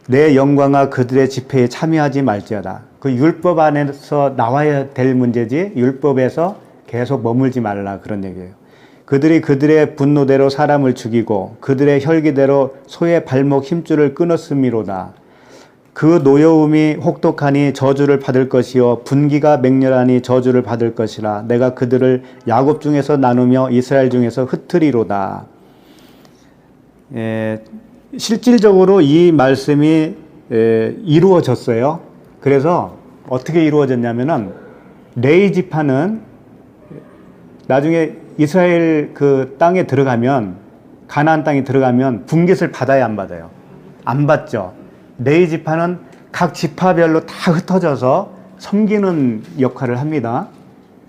내 영광아 그들의 집회에 참여하지 말지어다. 그 율법 안에서 나와야 될 문제지, 율법에서 계속 머물지 말라, 그런 얘기예요. 그들이 그들의 분노대로 사람을 죽이고 그들의 혈기대로 소의 발목 힘줄을 끊었음이로다. 그 노여움이 혹독하니 저주를 받을 것이요 분기가 맹렬하니 저주를 받을 것이라. 내가 그들을 야곱 중에서 나누며 이스라엘 중에서 흩으리로다. 실질적으로 이 말씀이 이루어졌어요. 그래서 어떻게 이루어졌냐면은, 레이 지파는 나중에 이스라엘 그 땅에 들어가면, 가나안 땅에 들어가면 분깃을 받아야 안 받아요? 안 받죠. 레위 지파는 각 지파별로 다 흩어져서 섬기는 역할을 합니다.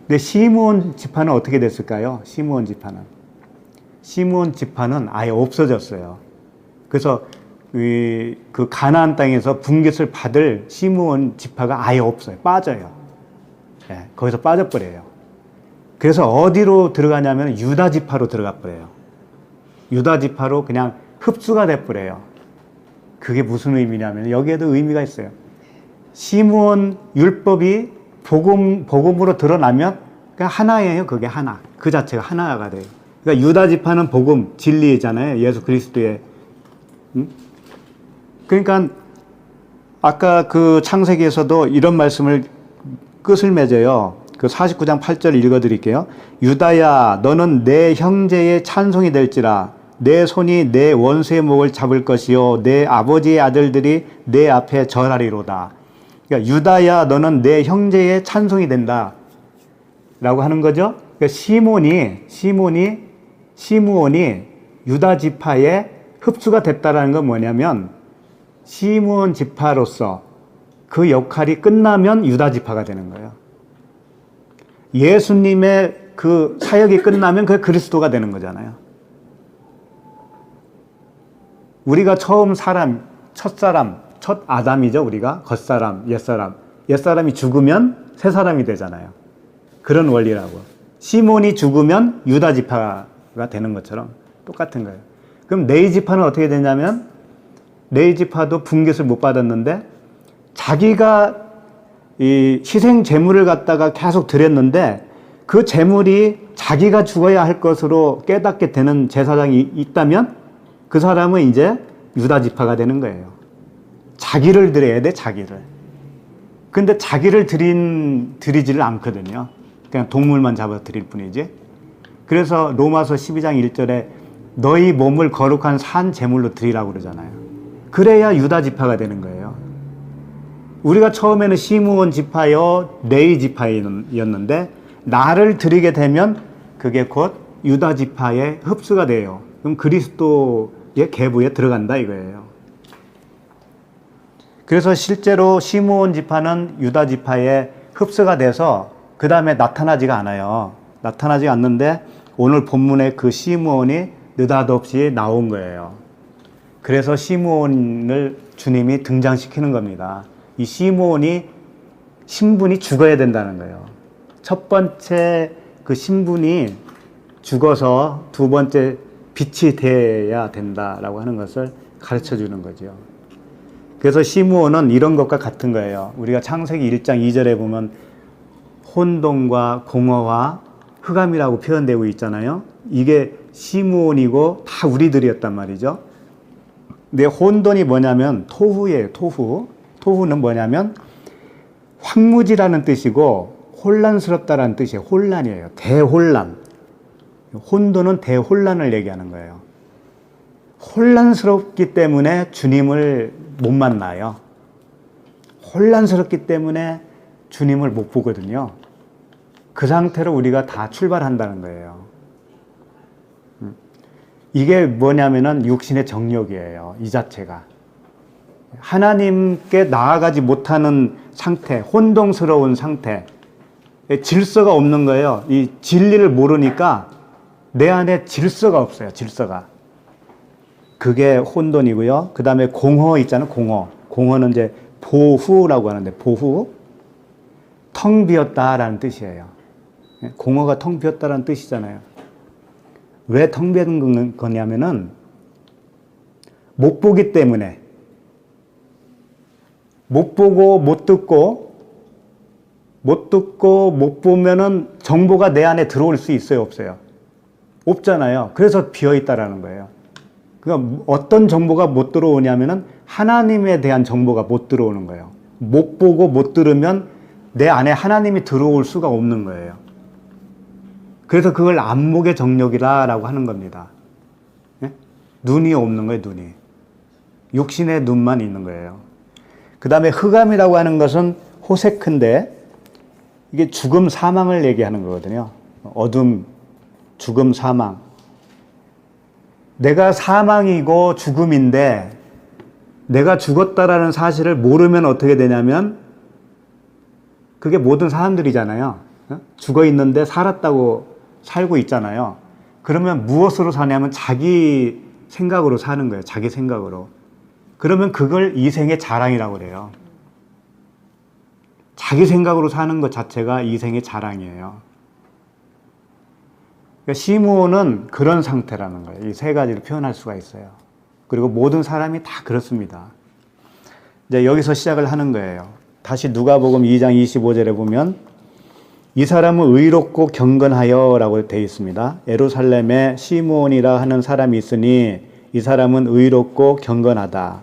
근데 시므온 지파는 어떻게 됐을까요? 시므온 지파는 아예 없어졌어요. 그래서 그 가나안 땅에서 분깃을 받을 시므온 지파가 아예 없어요. 빠져요. 예, 거기서 빠져버려요. 그래서 어디로 들어가냐면 유다 지파로 들어가 버려요. 유다 지파로 그냥 흡수가 돼 버려요. 그게 무슨 의미냐면, 여기에도 의미가 있어요. 시므온 율법이 복음으로 드러나면 그냥 하나예요. 그게 하나. 그 자체가 하나가 돼요. 그러니까 유다 지파는 복음, 진리잖아요. 예수 그리스도의. 그러니까 아까 그 창세기에서도 이런 말씀을 끝을 맺어요. 그 49장 8절 읽어드릴게요. 유다야, 너는 내 형제의 찬송이 될지라. 내 손이 내 원수의 목을 잡을 것이요 내 아버지의 아들들이 내 앞에 절하리로다. 그러니까 유다야, 너는 내 형제의 찬송이 된다 라고 하는 거죠. 그러니까 시므온이 유다 지파에 흡수가 됐다라는 건 뭐냐면, 시므온 지파로서 그 역할이 끝나면 유다 지파가 되는 거예요. 예수님의 그 사역이 끝나면 그게 그리스도가 되는 거잖아요. 우리가 처음 첫사람, 첫 아담이죠. 우리가 겉사람, 옛사람이 죽으면 새 사람이 되잖아요. 그런 원리라고. 시몬이 죽으면 유다 지파가 되는 것처럼 똑같은 거예요. 그럼 레위 지파는 어떻게 되냐면, 레위 지파도 분깃을 못 받았는데 자기가 이 희생 제물을 갖다가 계속 드렸는데, 그 제물이 자기가 죽어야 할 것으로 깨닫게 되는 제사장이 있다면 그 사람은 이제 유다 지파가 되는 거예요. 자기를 드려야 돼, 자기를. 근데 자기를 드리지를 않거든요. 그냥 동물만 잡아 드릴 뿐이지. 그래서 로마서 12장 1절에 너희 몸을 거룩한 산 제물로 드리라고 그러잖아요. 그래야 유다 지파가 되는 거예요. 우리가 처음에는 시므온 지파요, 레위 지파였는데 나를 드리게 되면 그게 곧 유다 지파의 흡수가 돼요. 그럼 그리스도의 계보에 들어간다 이거예요. 그래서 실제로 시므온 지파는 유다 지파의 흡수가 돼서 그 다음에 나타나지가 않아요. 나타나지 않는데 오늘 본문에 그 시므온이 느닷없이 나온 거예요. 그래서 시므온을 주님이 등장시키는 겁니다. 이 시므온이 신분이 죽어야 된다는 거예요. 첫 번째 그 신분이 죽어서 두 번째 빛이 돼야 된다라고 하는 것을 가르쳐 주는 거죠. 그래서 시므온은 이런 것과 같은 거예요. 우리가 창세기 1장 2절에 보면 혼돈과 공허와 흑암이라고 표현되고 있잖아요. 이게 시므온이고 다 우리들이었단 말이죠. 근데 혼돈이 뭐냐면 토후예요. 토후. 토후는 뭐냐면 황무지라는 뜻이고 혼란스럽다라는 뜻이에요. 혼란이에요. 대혼란. 혼돈은 대혼란을 얘기하는 거예요. 혼란스럽기 때문에 주님을 못 만나요. 혼란스럽기 때문에 주님을 못 보거든요. 그 상태로 우리가 다 출발한다는 거예요. 이게 뭐냐면은 육신의 정욕이에요. 이 자체가. 하나님께 나아가지 못하는 상태, 혼동스러운 상태, 질서가 없는 거예요. 이 진리를 모르니까 내 안에 질서가 없어요. 질서가. 그게 혼돈이고요. 그 다음에 공허 있잖아요. 공허. 공허는 이제 보후라고 하는데 보후. 텅 비었다라는 뜻이에요. 공허가 텅 비었다라는 뜻이잖아요. 왜 텅 비은 거냐면은 못 보기 때문에. 못 보고 못 듣고 못 보면은 정보가 내 안에 들어올 수 있어요, 없어요? 없잖아요. 그래서 비어 있다라는 거예요. 그러니까 어떤 정보가 못 들어오냐면은 하나님에 대한 정보가 못 들어오는 거예요. 못 보고 못 들으면 내 안에 하나님이 들어올 수가 없는 거예요. 그래서 그걸 안목의 정욕이라고 하는 겁니다. 예? 눈이 없는 거예요, 눈이. 육신의 눈만 있는 거예요. 그 다음에 흑암이라고 하는 것은 호세크인데 이게 죽음, 사망을 얘기하는 거거든요. 어둠, 죽음, 사망. 내가 사망이고 죽음인데 내가 죽었다라는 사실을 모르면 어떻게 되냐면 그게 모든 사람들이잖아요. 죽어 있는데 살았다고 살고 있잖아요. 그러면 무엇으로 사냐면 자기 생각으로 사는 거예요. 자기 생각으로. 그러면 그걸 이생의 자랑이라고 그래요. 자기 생각으로 사는 것 자체가 이생의 자랑이에요. 그러니까 시므온은 그런 상태라는 거예요. 이 세 가지를 표현할 수가 있어요. 그리고 모든 사람이 다 그렇습니다. 이제 여기서 시작을 하는 거예요. 다시 누가복음 2장 25절에 보면 이 사람은 의롭고 경건하여 라고 되어 있습니다. 예루살렘에 시므온이라 하는 사람이 있으니 이 사람은 의롭고 경건하다.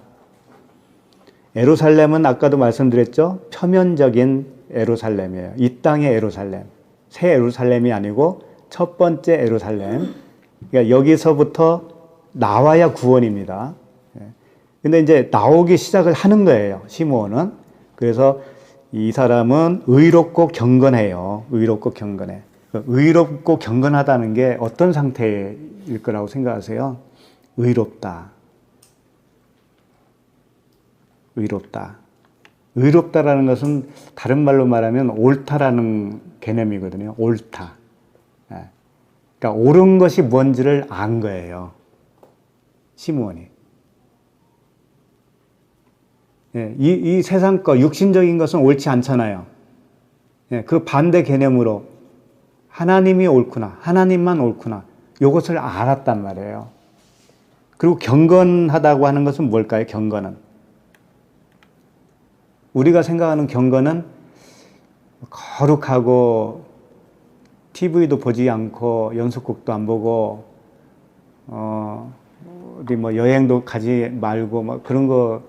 예루살렘은 아까도 말씀드렸죠. 표면적인 예루살렘이에요. 이 땅의 예루살렘. 새 예루살렘이 아니고 첫 번째 예루살렘. 그러니까 여기서부터 나와야 구원입니다. 근데 이제 나오기 시작을 하는 거예요. 시므온은. 그래서 이 사람은 의롭고 경건해요. 의롭고 경건해. 의롭고 경건하다는 게 어떤 상태일 거라고 생각하세요? 의롭다. 의롭다. 의롭다라는 것은 다른 말로 말하면 옳다라는 개념이거든요. 옳다. 그러니까 옳은 것이 뭔지를 안 거예요. 시므온이. 이 세상 거, 육신적인 것은 옳지 않잖아요. 그 반대 개념으로 하나님이 옳구나, 하나님만 옳구나, 이것을 알았단 말이에요. 그리고 경건하다고 하는 것은 뭘까요? 경건은. 우리가 생각하는 경건은 거룩하고 TV도 보지 않고 연속극도 안 보고 어디 뭐 여행도 가지 말고 뭐 그런 거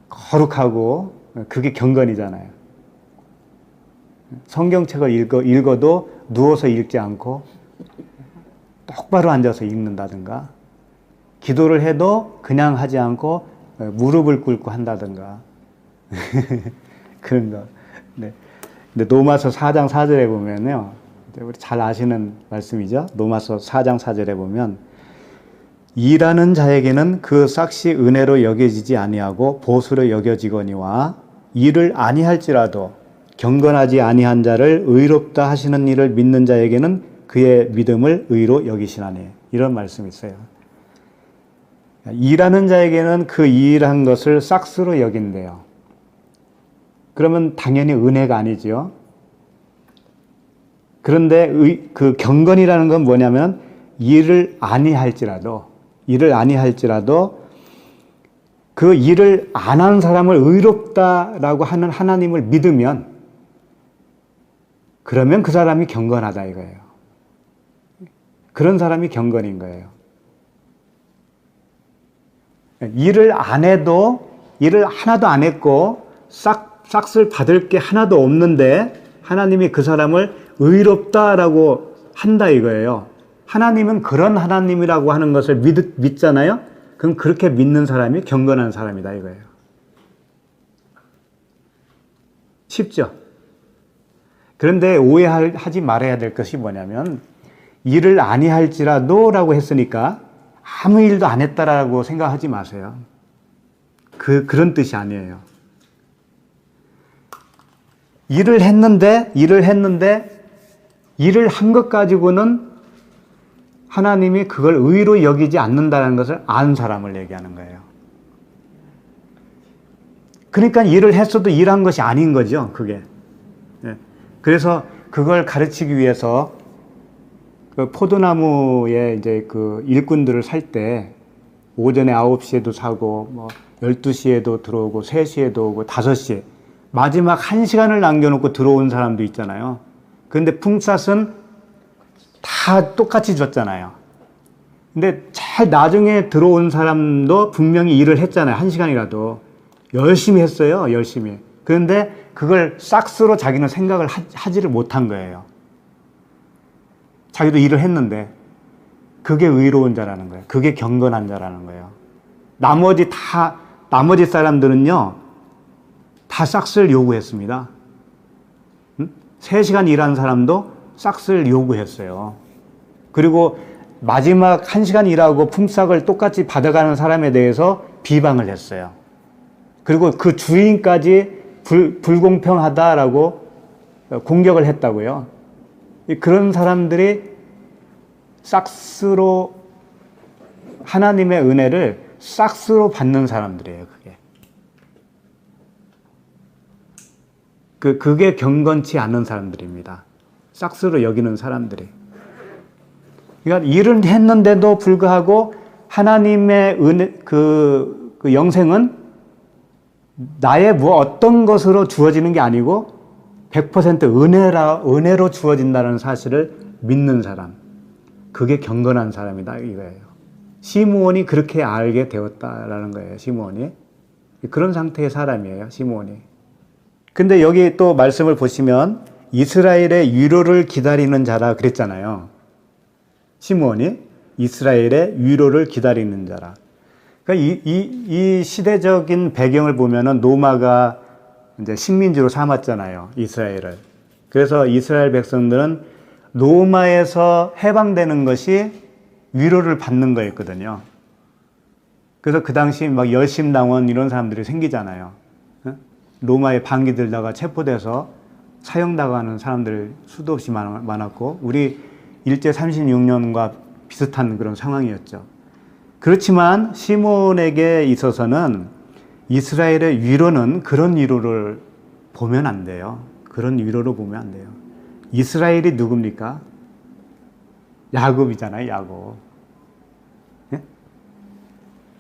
거룩하고 그게 경건이잖아요. 성경책을 읽어도 누워서 읽지 않고 똑바로 앉아서 읽는다든가 기도를 해도 그냥 하지 않고 무릎을 꿇고 한다든가 그런 거. 네. 근데 로마서 4장 4절에 보면요, 우리 잘 아시는 말씀이죠. 로마서 4장 4절에 보면 일하는 자에게는 그 삭시 은혜로 여겨지지 아니하고 보수로 여겨지거니와 일을 아니할지라도 경건하지 아니한 자를 의롭다 하시는 일을 믿는 자에게는 그의 믿음을 의로 여기시나니. 이런 말씀이 있어요. 일하는 자에게는 그 일한 것을 삭스로 여긴대요. 그러면 당연히 은혜가 아니죠. 그런데 그 경건이라는 건 뭐냐면 일을 아니할지라도 그 일을 안 한 사람을 의롭다라고 하는 하나님을 믿으면 그러면 그 사람이 경건하다 이거예요. 그런 사람이 경건인 거예요. 일을 안 해도, 일을 하나도 안 했고 싹을 받을 게 하나도 없는데 하나님이 그 사람을 의롭다라고 한다 이거예요. 하나님은 그런 하나님이라고 하는 것을 믿잖아요. 그럼 그렇게 믿는 사람이 경건한 사람이다 이거예요. 쉽죠? 그런데 오해하지 말아야 될 것이 뭐냐면 일을 아니할지라도 라고 했으니까 아무 일도 안 했다라고 생각하지 마세요. 그런 뜻이 아니에요. 일을 했는데 일을 한 것 가지고는 하나님이 그걸 의로 여기지 않는다는 것을 안 사람을 얘기하는 거예요. 그러니까 일을 했어도 일한 것이 아닌 거죠, 그게. 그래서 그걸 가르치기 위해서 그 포도나무에 이제 그 일꾼들을 살 때 오전에 9시에도 사고 뭐 12시에도 들어오고 3시에도 오고 5시에 마지막 1시간을 남겨놓고 들어온 사람도 있잖아요. 그런데 품삯은 다 똑같이 줬잖아요. 근데 잘 나중에 들어온 사람도 분명히 일을 했잖아요. 1시간이라도. 열심히 했어요. 열심히. 그런데 그걸 싹스로 자기는 생각을 하지를 못한 거예요. 자기도 일을 했는데 그게 의로운 자라는 거예요. 그게 경건한 자라는 거예요. 나머지 사람들은요, 다 싹스를 요구했습니다. 3시간 일한 사람도 싹스를 요구했어요. 그리고 마지막 1시간 일하고 품삯을 똑같이 받아가는 사람에 대해서 비방을 했어요. 그리고 그 주인까지 불공평하다라고 공격을 했다고요. 그런 사람들이 싹스로 하나님의 은혜를 싹스로 받는 사람들이에요. 그게 경건치 않은 사람들입니다. 싹스로 여기는 사람들이. 그러니까 일을 했는데도 불구하고 하나님의 은혜, 그 영생은 나의 어떤 것으로 주어지는 게 아니고 100% 은혜로 주어진다는 사실을 믿는 사람. 그게 경건한 사람이다 이거예요. 시므온이 그렇게 알게 되었다라는 거예요. 시므온이. 그런 상태의 사람이에요. 시므온이. 근데 여기 또 말씀을 보시면 이스라엘의 위로를 기다리는 자라 그랬잖아요. 시므온이 이스라엘의 위로를 기다리는 자라. 그러니까 이 시대적인 배경을 보면은 로마가 이제 식민지로 삼았잖아요. 이스라엘을. 그래서 이스라엘 백성들은 로마에서 해방되는 것이 위로를 받는 거였거든요. 그래서 그 당시 막 열심당원 이런 사람들이 생기잖아요. 로마의 반기 들다가 체포돼서 사형당하는 사람들 수도 없이 많았고, 우리 일제 36년과 비슷한 그런 상황이었죠. 그렇지만 시몬에게 있어서는 이스라엘의 위로는 그런 위로를 보면 안 돼요. 그런 위로로 보면 안 돼요. 이스라엘이 누굽니까? 야곱이잖아요, 야곱. 예?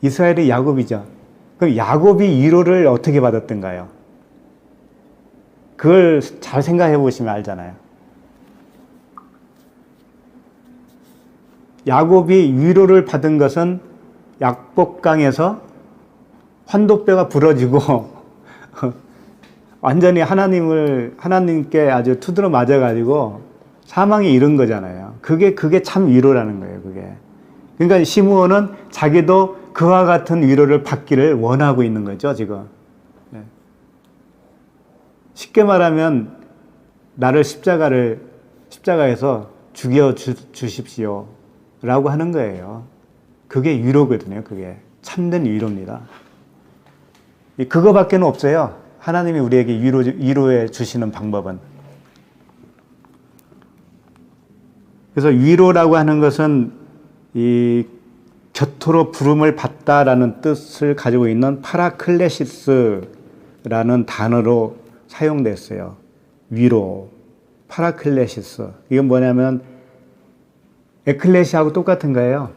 이스라엘이 야곱이죠. 그럼 야곱이 위로를 어떻게 받았던가요? 그걸 잘 생각해 보시면 알잖아요. 야곱이 위로를 받은 것은 약복강에서 환도뼈가 부러지고 완전히 하나님께 아주 두드러 맞아가지고 사망에 이른 거잖아요. 그게 참 위로라는 거예요, 그게. 그러니까 시므온은 자기도 그와 같은 위로를 받기를 원하고 있는 거죠, 지금. 예. 쉽게 말하면 나를 십자가에서 죽여 주십시오 라고 하는 거예요. 그게 위로거든요. 그게 참된 위로입니다. 그거밖에는 없어요. 하나님이 우리에게 위로해 주시는 방법은. 그래서 위로라고 하는 것은 이 곁으로 부름을 받다라는 뜻을 가지고 있는 파라클레시스라는 단어로 사용됐어요. 위로, 파라클레시스. 이건 뭐냐면 에클레시아하고 똑같은 거예요.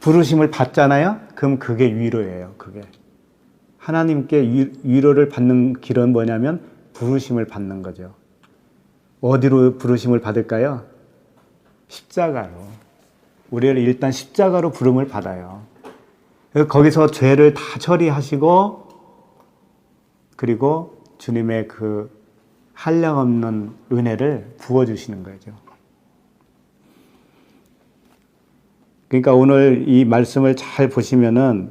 부르심을 받잖아요. 그럼 그게 위로예요. 그게 하나님께 위로를 받는 길은 뭐냐면 부르심을 받는 거죠. 어디로 부르심을 받을까요? 십자가로. 우리를 일단 십자가로 부름을 받아요. 거기서 죄를 다 처리하시고 그리고 주님의 그 한량없는 은혜를 부어주시는 거죠. 그러니까 오늘 이 말씀을 잘 보시면은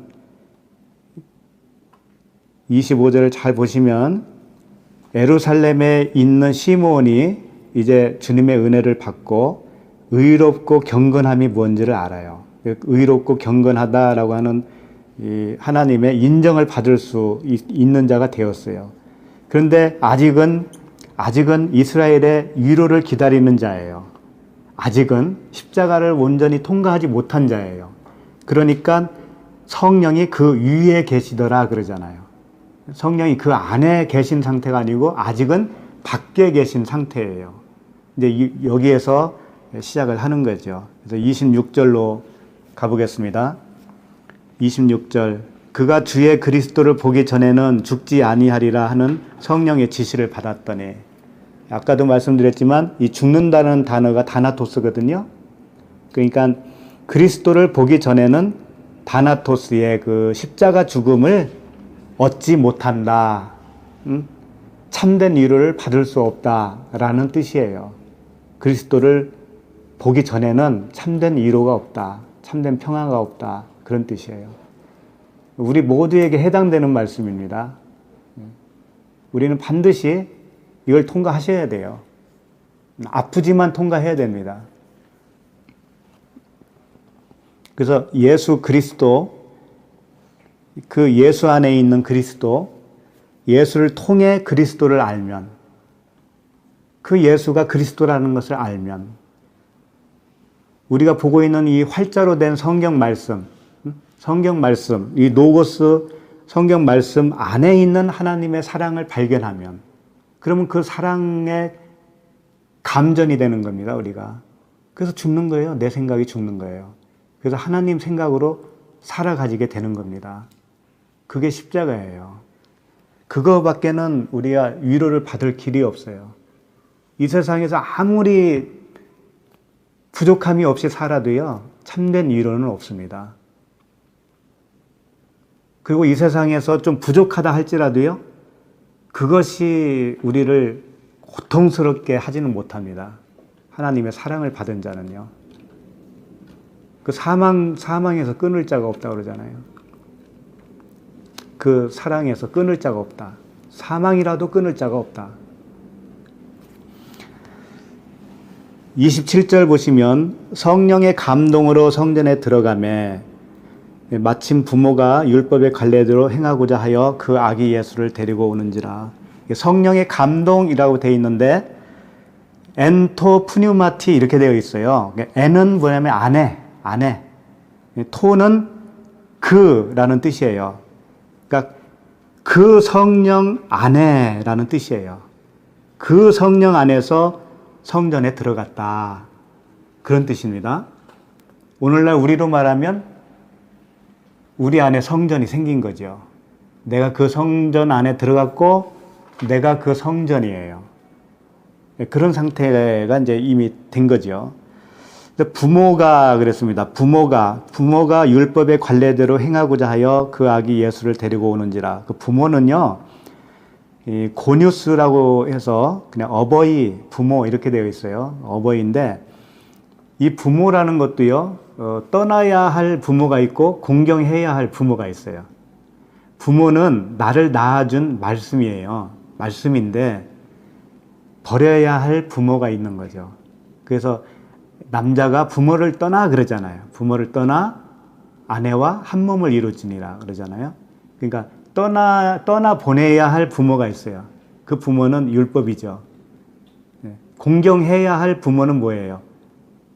25절을 잘 보시면 예루살렘에 있는 시므온이 이제 주님의 은혜를 받고 의롭고 경건함이 뭔지를 알아요. 의롭고 경건하다라고 하는 이 하나님의 인정을 받을 수 있는 자가 되었어요. 그런데 아직은 이스라엘의 위로를 기다리는 자예요. 아직은 십자가를 온전히 통과하지 못한 자예요. 그러니까 성령이 그 위에 계시더라 그러잖아요. 성령이 그 안에 계신 상태가 아니고 아직은 밖에 계신 상태예요. 이제 여기에서 시작을 하는 거죠. 그래서 26절로 가보겠습니다. 26절. 그가 주의 그리스도를 보기 전에는 죽지 아니하리라 하는 성령의 지시를 받았더니, 아까도 말씀드렸지만 이 죽는다는 단어가 다나토스거든요. 그러니까 그리스도를 보기 전에는 다나토스의 그 십자가 죽음을 얻지 못한다. 참된 위로를 받을 수 없다라는 뜻이에요. 그리스도를 보기 전에는 참된 위로가 없다. 참된 평화가 없다. 그런 뜻이에요. 우리 모두에게 해당되는 말씀입니다. 우리는 반드시 이걸 통과하셔야 돼요. 아프지만 통과해야 됩니다. 그래서 예수 그리스도, 그 예수 안에 있는 그리스도, 예수를 통해 그리스도를 알면, 그 예수가 그리스도라는 것을 알면, 우리가 보고 있는 이 활자로 된 성경 말씀, 이 노고스 성경 말씀 안에 있는 하나님의 사랑을 발견하면, 그러면 그 사랑의 감전이 되는 겁니다, 우리가. 그래서 죽는 거예요. 내 생각이 죽는 거예요. 그래서 하나님 생각으로 살아가지게 되는 겁니다. 그게 십자가예요. 그거밖에는 우리가 위로를 받을 길이 없어요. 이 세상에서 아무리 부족함이 없이 살아도요, 참된 위로는 없습니다. 그리고 이 세상에서 좀 부족하다 할지라도요, 그것이 우리를 고통스럽게 하지는 못합니다. 하나님의 사랑을 받은 자는요. 그 사망에서 끊을 자가 없다 그러잖아요. 그 사랑에서 끊을 자가 없다. 사망이라도 끊을 자가 없다. 27절 보시면 성령의 감동으로 성전에 들어가매 마침 부모가 율법의 관례대로 행하고자 하여 그 아기 예수를 데리고 오는지라. 성령의 감동이라고 되어 있는데 엔토 푸뉴마티 이렇게 되어 있어요. 엔은 뭐냐면 안에. 토는 그라는 뜻이에요. 그러니까 그 성령 안에라는 뜻이에요. 그 성령 안에서 성전에 들어갔다. 그런 뜻입니다. 오늘날 우리로 말하면 우리 안에 성전이 생긴 거죠. 내가 그 성전 안에 들어갔고 내가 그 성전이에요. 그런 상태가 이제 이미 된 거죠. 부모가 그랬습니다. 부모가 율법의 관례대로 행하고자 하여 그 아기 예수를 데리고 오는지라. 그 부모는요, 이 고뉴스라고 해서 그냥 어버이, 부모 이렇게 되어 있어요. 어버이인데 이 부모라는 것도요, 떠나야 할 부모가 있고 공경해야 할 부모가 있어요. 부모는 나를 낳아준 말씀이에요. 말씀인데 버려야 할 부모가 있는 거죠. 그래서 남자가 부모를 떠나 그러잖아요. 부모를 떠나 아내와 한 몸을 이루지니라 그러잖아요. 그러니까 떠나 보내야 할 부모가 있어요. 그 부모는 율법이죠. 공경해야 할 부모는 뭐예요?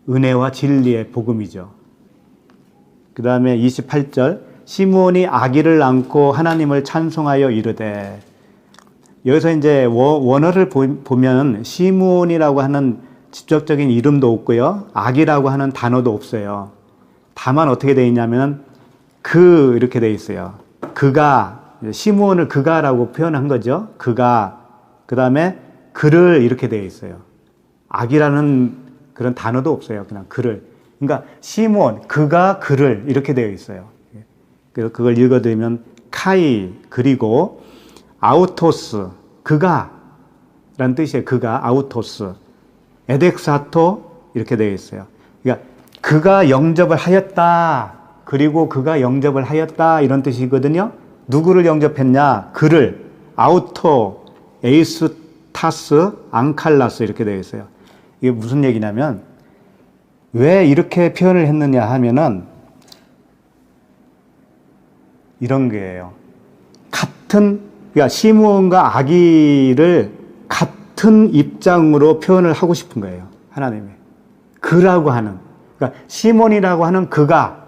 은혜와 진리의 복음이죠. 그 다음에 28절 시므온이 아기를 안고 하나님을 찬송하여 이르되, 여기서 이제 원어를 보면 시므온이라고 하는 직접적인 이름도 없고요, 아기라고 하는 단어도 없어요. 다만 어떻게 되어 있냐면 그 이렇게 되어 있어요. 그가, 시므온을 그가라고 표현한 거죠. 그가, 그 다음에 그를 이렇게 되어 있어요. 아기라는 그런 단어도 없어요. 그냥 그를. 그러니까 시므온, 그가 그를 이렇게 되어 있어요. 그래서 그걸 읽어드리면 카이, 그리고 아우토스, 그가 라는 뜻이에요. 그가, 아우토스, 에덱사토 이렇게 되어 있어요. 그러니까 그가 영접을 하였다, 그리고 그가 영접을 하였다 이런 뜻이거든요. 누구를 영접했냐? 그를, 아우토, 에이스타스, 앙칼라스 이렇게 되어 있어요. 이게 무슨 얘기냐면 왜 이렇게 표현을 했느냐 하면은 이런 거예요. 그러니까 시므온과 아기를 같은 입장으로 표현을 하고 싶은 거예요. 하나님이. 그라고 하는, 그러니까 시몬이라고 하는 그가,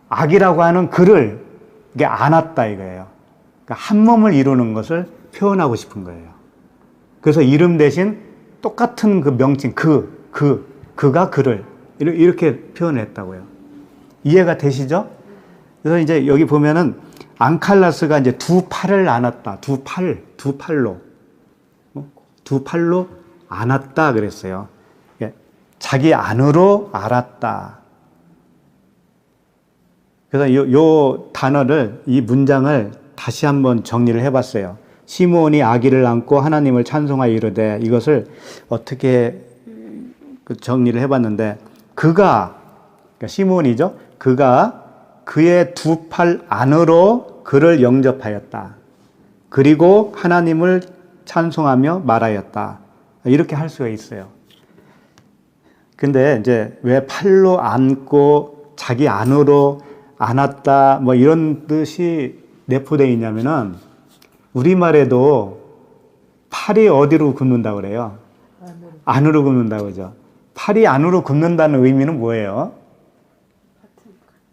아기라고 하는 그를 이게 안았다 이거예요. 그러니까 한 몸을 이루는 것을 표현하고 싶은 거예요. 그래서 이름 대신 똑같은 그 명칭, 그가 그를 이렇게 표현했다고요. 이해가 되시죠? 그래서 이제 여기 보면은 앙칼라스가 이제 두 팔을 안았다. 두 팔로 안았다 그랬어요. 자기 안으로 알았다. 그래서 요 단어를, 이 문장을 다시 한번 정리를 해봤어요. 시므온이 아기를 안고 하나님을 찬송하여 이르되, 이것을 어떻게 정리를 해봤는데, 그가, 그러니까 시므온이죠. 그가 그의 두 팔 안으로 그를 영접하였다. 그리고 하나님을 찬송하며 말하였다. 이렇게 할 수가 있어요. 근데 이제 왜 팔로 안고 자기 안으로 안았다 뭐 이런 뜻이 내포되어 있냐면은, 우리말에도 팔이 어디로 굽는다고 그래요? 안으로 굽는다고 그러죠. 팔이 안으로 굽는다는 의미는 뭐예요?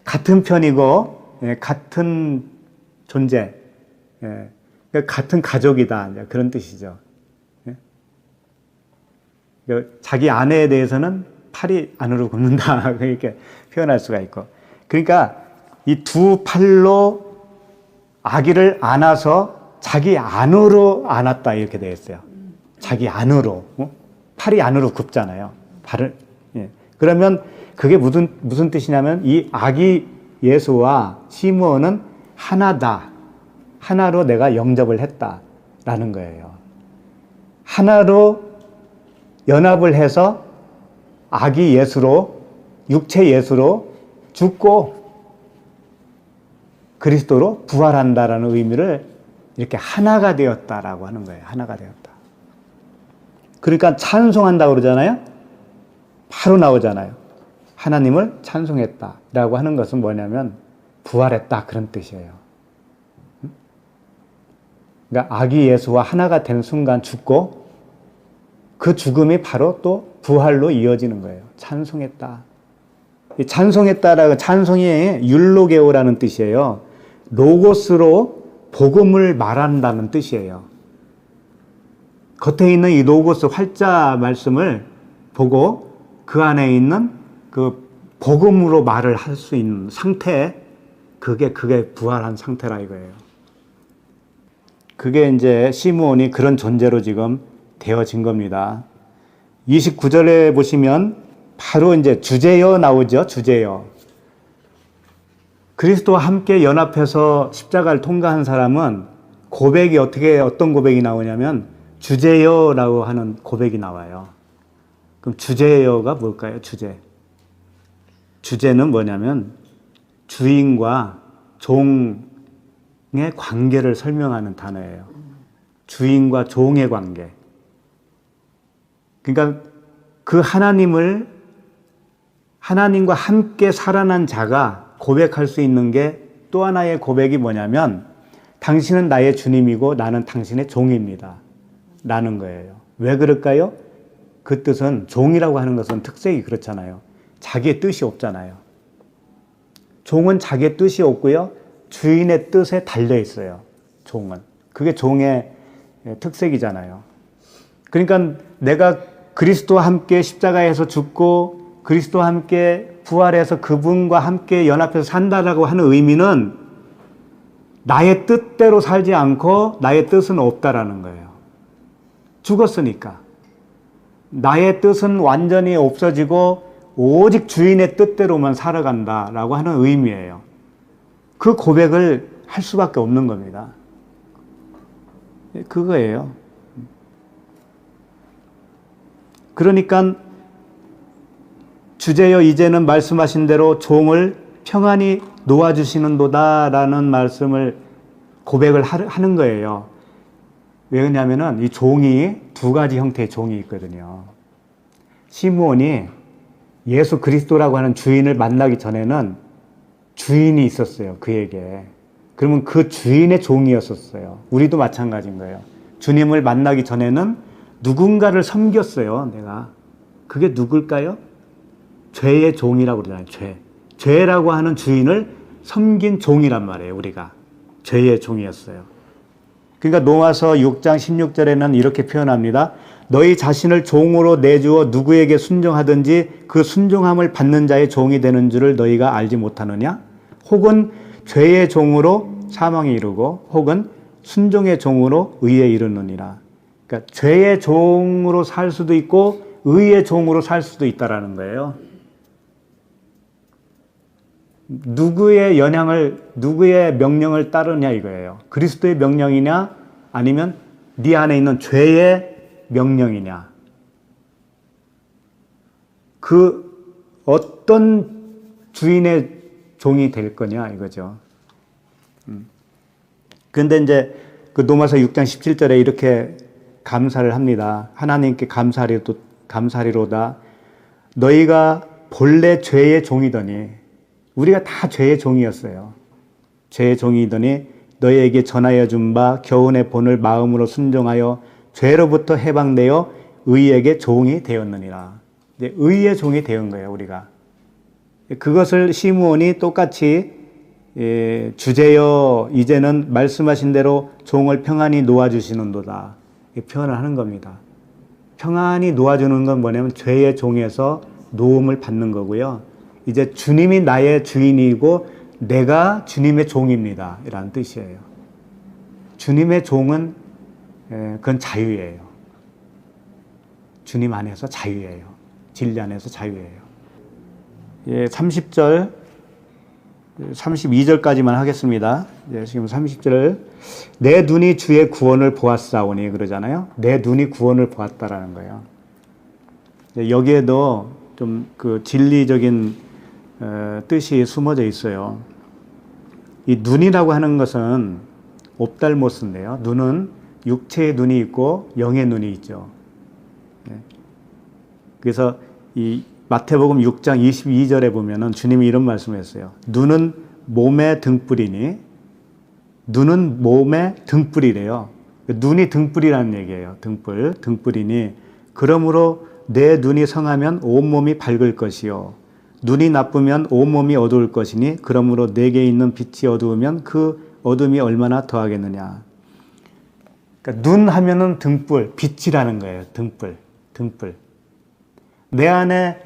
같은 편이고, 같은 존재, 같은 가족이다, 그런 뜻이죠. 자기 아내에 대해서는 팔이 안으로 굽는다, 이렇게 표현할 수가 있고. 그러니까 이 두 팔로 아기를 안아서 자기 안으로 안았다, 이렇게 되어 있어요. 자기 안으로. 팔이 안으로 굽잖아요. 발을. 그러면 그게 무슨 뜻이냐면, 이 아기 예수와 시므온은 하나다. 하나로 내가 영접을 했다라는 거예요. 하나로 연합을 해서 아기 예수로, 육체 예수로 죽고 그리스도로 부활한다라는 의미를 이렇게 하나가 되었다라고 하는 거예요. 하나가 되었다. 그러니까 찬송한다고 그러잖아요. 바로 나오잖아요. 하나님을 찬송했다라고 하는 것은 뭐냐면 부활했다, 그런 뜻이에요. 그러니까 아기 예수와 하나가 된 순간 죽고, 그 죽음이 바로 또 부활로 이어지는 거예요. 찬송했다. 이 찬송했다라고, 찬송이 율로게오라는 뜻이에요. 로고스로 복음을 말한다는 뜻이에요. 겉에 있는 이 로고스 활자 말씀을 보고 그 안에 있는 그 복음으로 말을 할 수 있는 상태, 그게 부활한 상태라 이거예요. 그게 이제 시므온이 그런 존재로 지금 되어진 겁니다. 29절에 보시면 바로 이제 주제여 나오죠. 주제여. 그리스도와 함께 연합해서 십자가를 통과한 사람은 고백이 어떤 고백이 나오냐면 주제여라고 하는 고백이 나와요. 그럼 주제여가 뭘까요? 주제. 주제는 뭐냐면 주인과 종의 관계를 설명하는 단어예요. 주인과 종의 관계. 그러니까 그 하나님과 함께 살아난 자가 고백할 수 있는 게 또 하나의 고백이 뭐냐면 당신은 나의 주님이고 나는 당신의 종입니다. 라는 거예요. 왜 그럴까요? 그 뜻은 종이라고 하는 것은 특색이 그렇잖아요. 자기의 뜻이 없잖아요. 종은 자기의 뜻이 없고요. 주인의 뜻에 달려 있어요. 종은. 그게 종의 특색이잖아요. 그러니까 내가 그리스도와 함께 십자가에서 죽고 그리스도와 함께 부활해서 그분과 함께 연합해서 산다라고 하는 의미는 나의 뜻대로 살지 않고 나의 뜻은 없다라는 거예요. 죽었으니까. 나의 뜻은 완전히 없어지고 오직 주인의 뜻대로만 살아간다라고 하는 의미예요. 그 고백을 할 수밖에 없는 겁니다. 그거예요. 그러니까 주제여 이제는 말씀하신 대로 종을 평안히 놓아주시는도다라는 말씀을 고백을 하는 거예요. 왜냐하면 이 종이 두 가지 형태의 종이 있거든요. 시므온이 예수 그리스도라고 하는 주인을 만나기 전에는 주인이 있었어요. 그에게. 그러면 그 주인의 종이었었어요. 우리도 마찬가지인 거예요. 주님을 만나기 전에는 누군가를 섬겼어요. 내가. 그게 누굴까요? 죄의 종이라고 그러잖아요. 죄. 죄라고 하는 주인을 섬긴 종이란 말이에요. 우리가. 죄의 종이었어요. 그러니까 로마서 6장 16절에는 이렇게 표현합니다. 너희 자신을 종으로 내주어 누구에게 순종하든지 그 순종함을 받는 자의 종이 되는 줄을 너희가 알지 못하느냐? 혹은 죄의 종으로 사망에 이르고 혹은 순종의 종으로 의에 이르느니라. 그러니까 죄의 종으로 살 수도 있고 의의 종으로 살 수도 있다라는 거예요. 누구의 명령을 따르냐 이거예요. 그리스도의 명령이냐 아니면 네 안에 있는 죄의 명령이냐. 그 어떤 주인의 종이 될 거냐 이거죠. 그런데 이제 그 로마서 6장 17절에 이렇게 감사를 합니다. 하나님께 감사리로다. 너희가 본래 죄의 종이더니 우리가 다 죄의 종이었어요. 죄의 종이더니 너희에게 전하여 준 바 교훈의 본을 마음으로 순종하여 죄로부터 해방되어 의에게 종이 되었느니라. 이제 의의 종이 되은 거예요, 우리가. 그것을 시므온이 똑같이 주제여 이제는 말씀하신 대로 종을 평안히 놓아주시는도다. 표현을 하는 겁니다. 평안히 놓아주는 건 뭐냐면 죄의 종에서 놓음을 받는 거고요. 이제 주님이 나의 주인이고 내가 주님의 종입니다. 이라는 뜻이에요. 주님의 종은 그건 자유예요. 주님 안에서 자유예요. 진리 안에서 자유예요. 30절, 32절까지만 하겠습니다. 지금 30절 내 눈이 주의 구원을 보았사오니 그러잖아요. 내 눈이 구원을 보았다라는 거예요. 여기에도 좀 그 진리적인 뜻이 숨어져 있어요. 이 눈이라고 하는 것은 옵달모스인데요. 눈은 육체의 눈이 있고 영의 눈이 있죠. 그래서 이 마태복음 6장 22절에 보면은 주님이 이런 말씀을 했어요. 눈은 몸의 등불이니 눈은 몸의 등불이래요. 눈이 등불이라는 얘기예요. 등불이니 그러므로 내 눈이 성하면 온몸이 밝을 것이요 눈이 나쁘면 온몸이 어두울 것이니 그러므로 내게 있는 빛이 어두우면 그 어둠이 얼마나 더하겠느냐. 그러니까 눈 하면은 등불, 빛이라는 거예요. 등불. 내 안에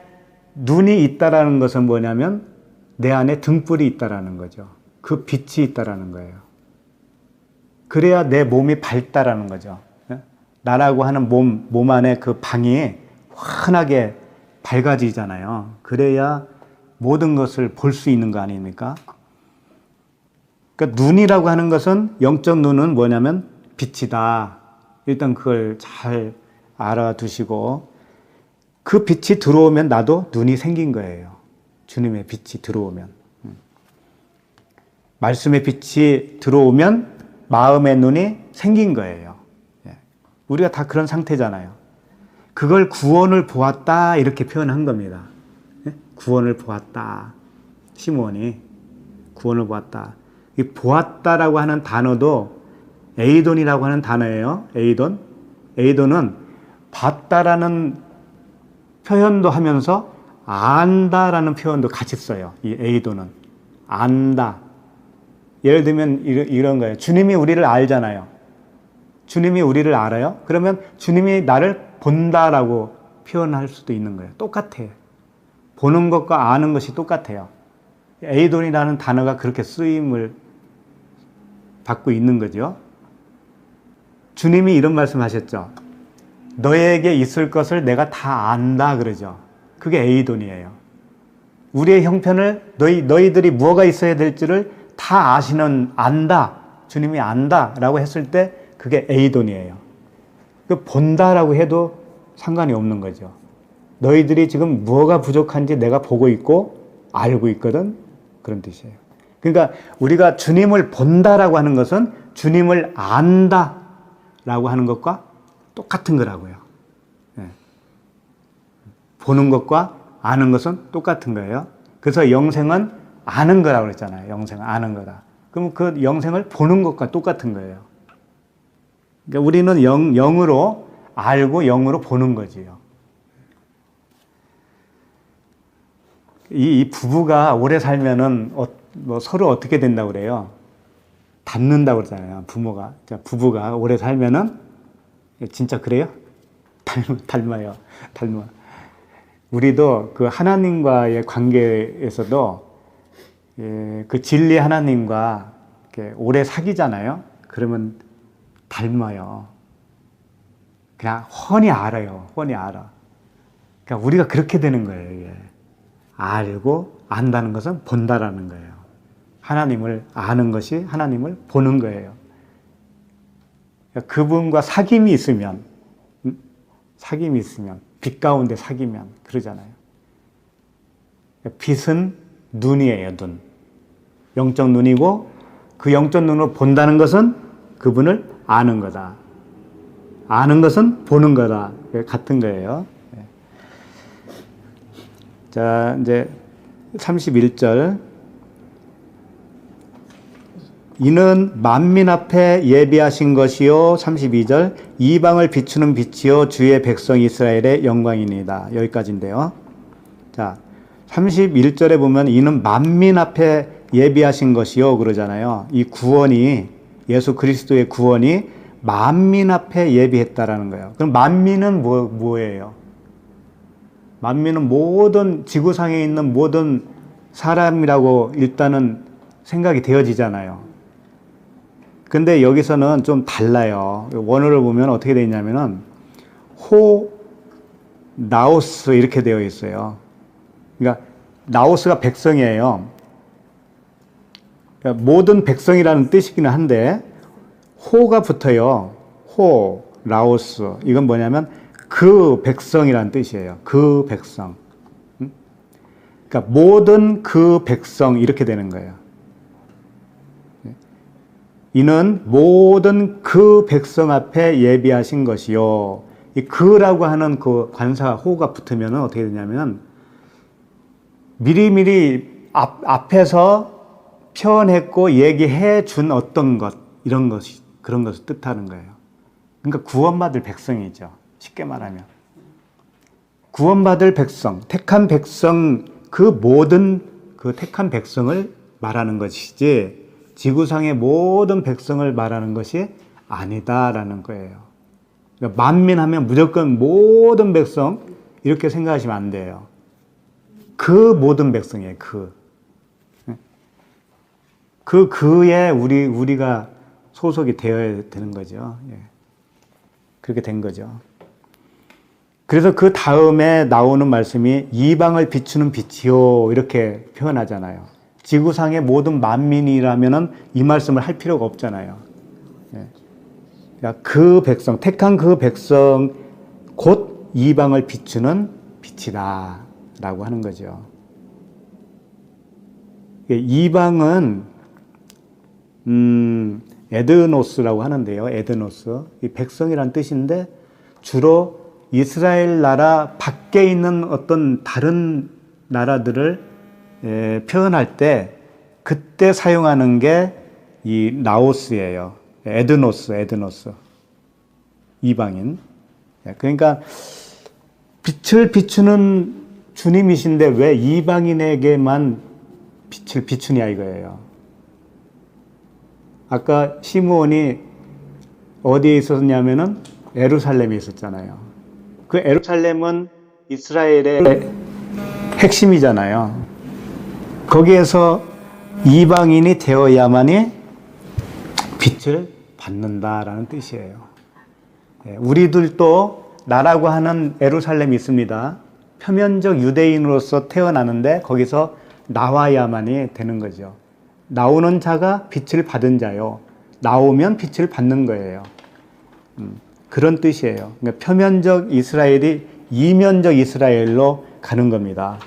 눈이 있다라는 것은 뭐냐면 내 안에 등불이 있다라는 거죠. 그 빛이 있다라는 거예요. 그래야 내 몸이 밝다라는 거죠. 나라고 하는 몸 안에 그 방이 환하게 밝아지잖아요. 그래야 모든 것을 볼 수 있는 거 아닙니까? 그러니까 눈이라고 하는 것은 영적 눈은 뭐냐면 빛이다. 일단 그걸 잘 알아두시고 그 빛이 들어오면 나도 눈이 생긴 거예요. 주님의 빛이 들어오면. 말씀의 빛이 들어오면 마음의 눈이 생긴 거예요. 예. 우리가 다 그런 상태잖아요. 그걸 구원을 보았다 이렇게 표현한 겁니다. 예? 구원을 보았다. 시므온이 구원을 보았다. 이 보았다라고 하는 단어도 에이돈이라고 하는 단어예요. 에이돈. 에이돈은 봤다라는 표현도 하면서 안다라는 표현도 같이 써요. 이 에이돈은. 안다. 예를 들면 이런 거예요. 주님이 우리를 알잖아요. 주님이 우리를 알아요. 그러면 주님이 나를 본다라고 표현할 수도 있는 거예요. 똑같아요. 보는 것과 아는 것이 똑같아요. 에이돈이라는 단어가 그렇게 쓰임을 받고 있는 거죠. 주님이 이런 말씀 하셨죠. 너에게 있을 것을 내가 다 안다 그러죠. 그게 에이돈이에요. 우리의 형편을 너희들이 뭐가 있어야 될지를 다 아시는 안다. 주님이 안다라고 했을 때 그게 에이돈이에요. 그 본다라고 해도 상관이 없는 거죠. 너희들이 지금 뭐가 부족한지 내가 보고 있고 알고 있거든. 그런 뜻이에요. 그러니까 우리가 주님을 본다라고 하는 것은 주님을 안다라고 하는 것과 똑같은 거라고요. 네. 보는 것과 아는 것은 똑같은 거예요. 그래서 영생은 아는 거라고 그랬잖아요. 영생은 아는 거다. 그럼 그 영생을 보는 것과 똑같은 거예요. 그러니까 우리는 영으로 알고 영으로 보는 거지요. 이 부부가 오래 살면은 뭐 서로 어떻게 된다고 그래요? 닮는다고 그러잖아요. 부부가 오래 살면은 진짜 그래요? 닮아요. 우리도 그 하나님과의 관계에서도 그 진리 하나님과 이렇게 오래 사귀잖아요. 그러면 닮아요. 그냥 훤히 알아요. 훤히 알아. 그러니까 우리가 그렇게 되는 거예요. 이게. 알고 안다는 것은 본다라는 거예요. 하나님을 아는 것이 하나님을 보는 거예요. 그러니까 그분과 사귐이 있으면 빛 가운데 사귀면 그러잖아요. 그러니까 빛은 눈이에요. 눈. 영적 눈이고 그 영적 눈으로 본다는 것은 그분을 아는 거다. 아는 것은 보는 거다. 같은 거예요. 자, 이제 31절. 이는 만민 앞에 예비하신 것이요. 32절. 이방을 비추는 빛이요. 주의 백성 이스라엘의 영광이니이다. 여기까지인데요. 자, 31절에 보면 이는 만민 앞에 예비하신 것이요. 그러잖아요. 이 구원이, 예수 그리스도의 구원이 만민 앞에 예비했다라는 거예요. 그럼 만민은 뭐예요? 만민은 모든 지구상에 있는 모든 사람이라고 일단은 생각이 되어지잖아요. 근데 여기서는 좀 달라요. 원어를 보면 어떻게 되어 있냐면은 나오스 이렇게 되어 있어요. 그러니까 나오스가 백성이에요. 그러니까 모든 백성이라는 뜻이기는 한데 호가 붙어요. 라오스. 이건 뭐냐면 그 백성이라는 뜻이에요. 그 백성. 그러니까 모든 그 백성 이렇게 되는 거예요. 이는 모든 그 백성 앞에 예비하신 것이요. 이 그라고 하는 그 관사 호가 붙으면 어떻게 되냐면 미리미리 앞에서 표현했고 얘기해 준 어떤 것 이런 것이 그런 것을 뜻하는 거예요. 그러니까 구원받을 백성이죠. 쉽게 말하면 구원받을 백성, 택한 백성 그 모든 그 택한 백성을 말하는 것이지 지구상의 모든 백성을 말하는 것이 아니다라는 거예요. 그러니까 만민하면 무조건 모든 백성 이렇게 생각하시면 안 돼요. 그 모든 백성이에요. 그에 우리가 소속이 되어야 되는 거죠. 예. 그렇게 된 거죠. 그래서 그 다음에 나오는 말씀이 이방을 비추는 빛이요 이렇게 표현하잖아요. 지구상의 모든 만민이라면은 이 말씀을 할 필요가 없잖아요. 예. 그러니까 그 백성, 택한 그 백성 곧 이방을 비추는 빛이다 라고 하는 거죠. 이방은 에드노스라고 하는데요. 에드노스. 이 백성이란 뜻인데 주로 이스라엘 나라 밖에 있는 어떤 다른 나라들을 표현할 때 그때 사용하는 게 이 나오스예요. 에드노스. 이방인. 그러니까 빛을 비추는 주님이신데 왜 이방인에게만 빛을 비추냐 이거예요. 아까 시므온이 어디에 있었냐면은 예루살렘에 있었잖아요. 그 예루살렘은 이스라엘의 핵심이잖아요. 거기에서 이방인이 되어야만이 빛을 받는다라는 뜻이에요. 우리들도 나라고 하는 예루살렘이 있습니다. 표면적 유대인으로서 태어나는데 거기서 나와야만이 되는 거죠. 나오는 자가 빛을 받은 자요. 나오면 빛을 받는 거예요. 그런 뜻이에요. 그러니까 표면적 이스라엘이 이면적 이스라엘로 가는 겁니다.